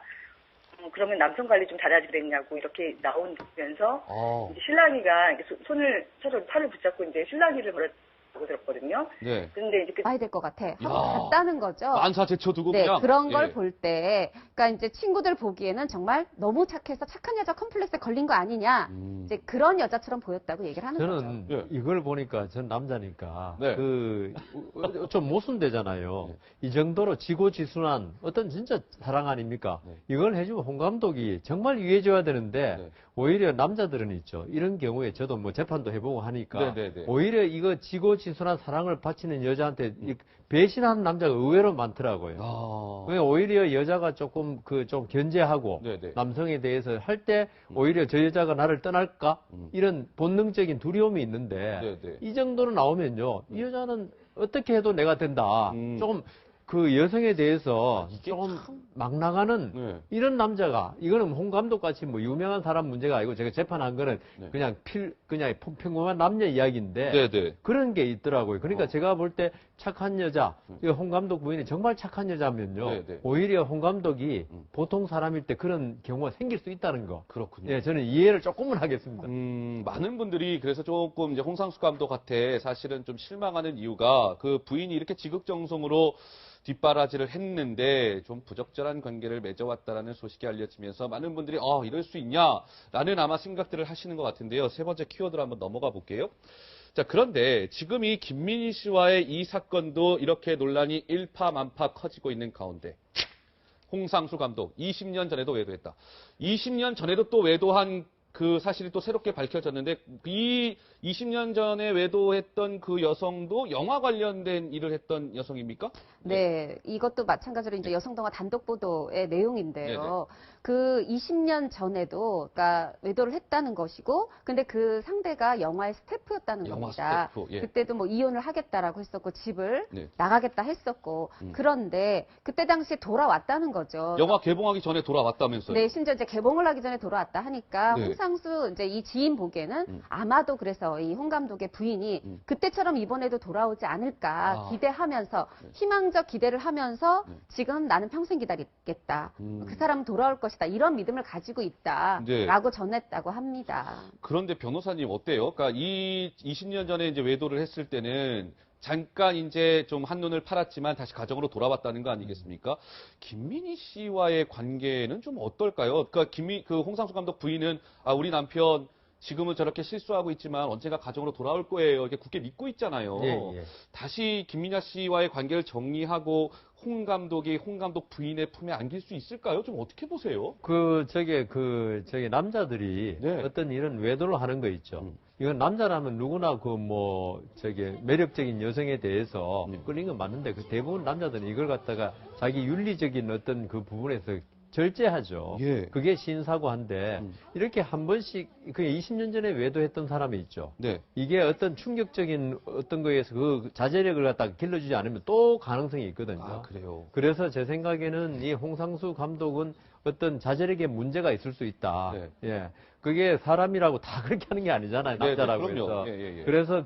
[SPEAKER 3] 그러면 남편 관리 좀 잘하지 그랬냐고 이렇게 나오면서 이제 신랑이가 이렇게 서로 팔을 붙잡고 이제 신랑이를 뭐라고 들었거든요.
[SPEAKER 1] 네.
[SPEAKER 3] 근데 이제
[SPEAKER 2] 봐야 될 것 같아. 하고 갔다는 거죠.
[SPEAKER 1] 만사 제쳐두고
[SPEAKER 2] 네,
[SPEAKER 1] 그냥.
[SPEAKER 2] 그런 걸
[SPEAKER 1] 예.
[SPEAKER 2] 볼 때, 그러니까 이제 친구들 보기에는 정말 너무 착해서 착한 여자 컴플렉스에 걸린 거 아니냐. 이제 그런 여자처럼 보였다고 얘기를 하는
[SPEAKER 5] 저는
[SPEAKER 2] 거죠.
[SPEAKER 1] 예.
[SPEAKER 5] 이걸 보니까 전 남자니까
[SPEAKER 1] 네.
[SPEAKER 5] 좀 모순되잖아요.
[SPEAKER 1] 네.
[SPEAKER 5] 이 정도로 지고지순한 어떤 진짜 사랑 아닙니까?
[SPEAKER 1] 네.
[SPEAKER 5] 이걸 해주면 홍 감독이 정말 유해줘야 되는데
[SPEAKER 1] 네.
[SPEAKER 5] 오히려 남자들은 있죠. 이런 경우에 저도 뭐 재판도 해보고 하니까
[SPEAKER 1] 네, 네, 네.
[SPEAKER 5] 오히려 이거 지고지순한 사랑을 바치는 여자한테 배신하는 남자가 의외로 많더라고요. 그러니까 오히려 여자가 조금 좀 견제하고
[SPEAKER 1] 네네.
[SPEAKER 5] 남성에 대해서 할 때 오히려 저 여자가 나를 떠날까 이런 본능적인 두려움이 있는데
[SPEAKER 1] 네네.
[SPEAKER 5] 이 정도로 나오면요 이 여자는 어떻게 해도 내가 된다. 조금 그 여성에 대해서
[SPEAKER 1] 이게
[SPEAKER 5] 조금 막 나가는
[SPEAKER 1] 네.
[SPEAKER 5] 이런 남자가 이거는 홍 감독 같이 뭐 유명한 사람 문제가 아니고 제가 재판한 거는
[SPEAKER 1] 네.
[SPEAKER 5] 그냥 평범한 남녀 이야기인데
[SPEAKER 1] 네네.
[SPEAKER 5] 그런 게 있더라고요. 그러니까 제가 볼 때 착한 여자, 홍 감독 부인이 정말 착한 여자면요.
[SPEAKER 1] 네네.
[SPEAKER 5] 오히려 홍 감독이 보통 사람일 때 그런 경우가 생길 수 있다는 거.
[SPEAKER 1] 그렇군요.
[SPEAKER 5] 예, 저는 이해를 조금은 하겠습니다.
[SPEAKER 1] 많은 분들이 그래서 조금 이제 홍상수 감독한테 사실은 좀 실망하는 이유가 그 부인이 이렇게 지극정성으로 뒷바라지를 했는데 좀 부적절한 관계를 맺어왔다라는 소식이 알려지면서 많은 분들이 이럴 수 있냐라는 아마 생각들을 하시는 것 같은데요. 세 번째 키워드로 한번 넘어가 볼게요. 자, 그런데 지금 이 김민희 씨와의 이 사건도 이렇게 논란이 일파만파 커지고 있는 가운데 홍상수 감독 20년 전에도 외도했다. 20년 전에도 또 외도한 그 사실이 또 새롭게 밝혀졌는데 이 20년 전에 외도했던 그 여성도 영화 관련된 일을 했던 여성입니까?
[SPEAKER 2] 네, 이것도 마찬가지로 이제 여성동화 단독 보도의 내용인데요.
[SPEAKER 1] 네네.
[SPEAKER 2] 그 20년 전에도, 그러니까 외도를 했다는 것이고, 근데 그 상대가 영화의 스태프였다는
[SPEAKER 1] 영화
[SPEAKER 2] 겁니다.
[SPEAKER 1] 스태프, 예.
[SPEAKER 2] 그때도 뭐 이혼을 하겠다라고 했었고, 집을
[SPEAKER 1] 네.
[SPEAKER 2] 나가겠다 했었고, 그런데 그때 당시에 돌아왔다는 거죠.
[SPEAKER 1] 영화 개봉하기 전에 돌아왔다면서요?
[SPEAKER 2] 네, 심지어 이제 개봉을 하기 전에 돌아왔다 하니까
[SPEAKER 1] 네.
[SPEAKER 2] 홍상수 이제 이 지인 보기에는 아마도 그래서 이 홍 감독의 부인이 그때처럼 이번에도 돌아오지 않을까 기대하면서 희망적 기대를 하면서 지금 나는 평생 기다리겠다. 그 사람은 돌아올 것이다. 이런 믿음을 가지고 있다라고 전했다고 합니다.
[SPEAKER 1] 그런데 변호사님 어때요? 그러니까 이 20년 전에 이제 외도를 했을 때는 잠깐 이제 좀 한눈을 팔았지만 다시 가정으로 돌아왔다는 거 아니겠습니까? 김민희 씨와의 관계는 좀 어떨까요? 그러니까 그 홍상수 감독 부인은 우리 남편 지금은 저렇게 실수하고 있지만 언젠가 가정으로 돌아올 거예요. 이렇게 굳게 믿고 있잖아요.
[SPEAKER 5] 예.
[SPEAKER 1] 다시 김민희 씨와의 관계를 정리하고 홍 감독이 홍 감독 부인의 품에 안길 수 있을까요? 좀 어떻게 보세요?
[SPEAKER 5] 저기 남자들이
[SPEAKER 1] 네.
[SPEAKER 5] 어떤 이런 외도를 하는 거 있죠. 이건 남자라면 누구나 매력적인 여성에 대해서 끌린 건 맞는데 그 대부분 남자들은 이걸 갖다가 자기 윤리적인 어떤 그 부분에서 절제하죠.
[SPEAKER 1] 예.
[SPEAKER 5] 그게 신사고한데 이렇게 한 번씩 그 20년 전에 외도했던 사람이 있죠.
[SPEAKER 1] 네.
[SPEAKER 5] 이게 어떤 충격적인 어떤 거에서 그 자제력을 갖다가 길러주지 않으면 또 가능성이 있거든요.
[SPEAKER 1] 그래요.
[SPEAKER 5] 그래서 제 생각에는 이 홍상수 감독은 어떤 자절에게 문제가 있을 수 있다.
[SPEAKER 1] 네.
[SPEAKER 5] 예. 그게 사람이라고 다 그렇게 하는 게 아니잖아요.
[SPEAKER 1] 네,
[SPEAKER 5] 남자라고
[SPEAKER 1] 네, 그럼요.
[SPEAKER 5] 해서.
[SPEAKER 1] 예, 예, 예.
[SPEAKER 5] 그래서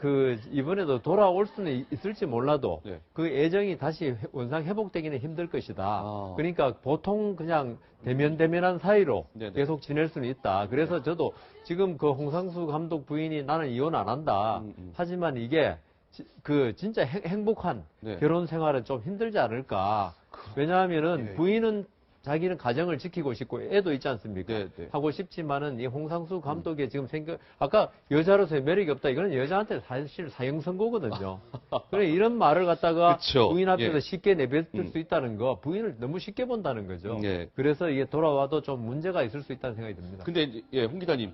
[SPEAKER 5] 이번에도 돌아올 수는 있을지 몰라도
[SPEAKER 1] 네.
[SPEAKER 5] 그 애정이 다시 원상 회복되기는 힘들 것이다.
[SPEAKER 1] 아.
[SPEAKER 5] 그러니까 보통 그냥 대면대면한 사이로
[SPEAKER 1] 네, 네.
[SPEAKER 5] 계속 지낼 수는 있다. 그래서 저도 지금 그 홍상수 감독 부인이 나는 이혼 안 한다. 하지만 이게 진짜 행복한
[SPEAKER 1] 네.
[SPEAKER 5] 결혼 생활은 좀 힘들지 않을까. 왜냐하면은
[SPEAKER 1] 예.
[SPEAKER 5] 부인은 자기는 가정을 지키고 싶고 애도 있지 않습니까?
[SPEAKER 1] 네, 네.
[SPEAKER 5] 하고 싶지만은 이 홍상수 감독의 지금 아까 여자로서의 매력이 없다. 이거는 여자한테 사실 사형 선고거든요. 그래 이런 말을 갖다가
[SPEAKER 1] 그쵸.
[SPEAKER 5] 부인 앞에서
[SPEAKER 1] 예.
[SPEAKER 5] 쉽게 내뱉을 수 있다는 거, 부인을 너무 쉽게 본다는 거죠.
[SPEAKER 1] 예.
[SPEAKER 5] 그래서 이게 돌아와도 좀 문제가 있을 수 있다는 생각이 듭니다.
[SPEAKER 1] 근데 이제, 예, 홍 기자님,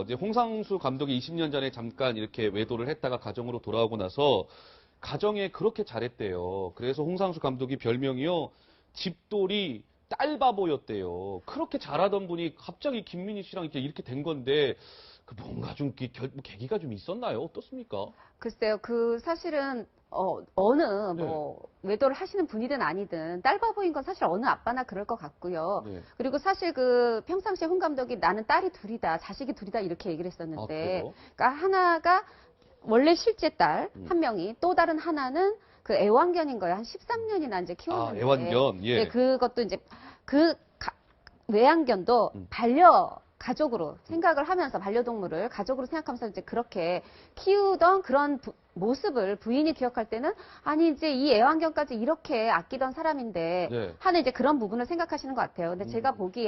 [SPEAKER 1] 이제 홍상수 감독이 20년 전에 잠깐 이렇게 외도를 했다가 가정으로 돌아오고 나서 가정에 그렇게 잘했대요. 그래서 홍상수 감독이 별명이요, 집돌이 딸바보였대요. 그렇게 잘하던 분이 갑자기 김민희 씨랑 이렇게 된 건데, 뭔가 좀 계기가 좀 있었나요? 어떻습니까?
[SPEAKER 2] 글쎄요, 사실은, 외도를 하시는 분이든 아니든, 딸바보인 건 사실 어느 아빠나 그럴 것 같고요.
[SPEAKER 1] 네.
[SPEAKER 2] 그리고 사실 평상시에 홍 감독이 나는 딸이 둘이다, 자식이 둘이다, 이렇게 얘기를 했었는데,
[SPEAKER 1] 아, 그래요?
[SPEAKER 2] 그러니까 하나가 원래 실제 딸, 한 명이, 또 다른 하나는 애완견인 거예요. 한 13년이나 이제 키웠는데.
[SPEAKER 1] 애완견, 예.
[SPEAKER 2] 네, 그것도 이제, 외양견도 가족으로 생각을 하면서 반려동물을 가족으로 생각하면서 이제 그렇게 키우던 그런 모습을 부인이 기억할 때는 아니 이제 이 애완견까지 이렇게 아끼던 사람인데
[SPEAKER 1] 네.
[SPEAKER 2] 하는 이제 그런 부분을 생각하시는 것 같아요. 근데 제가 보기에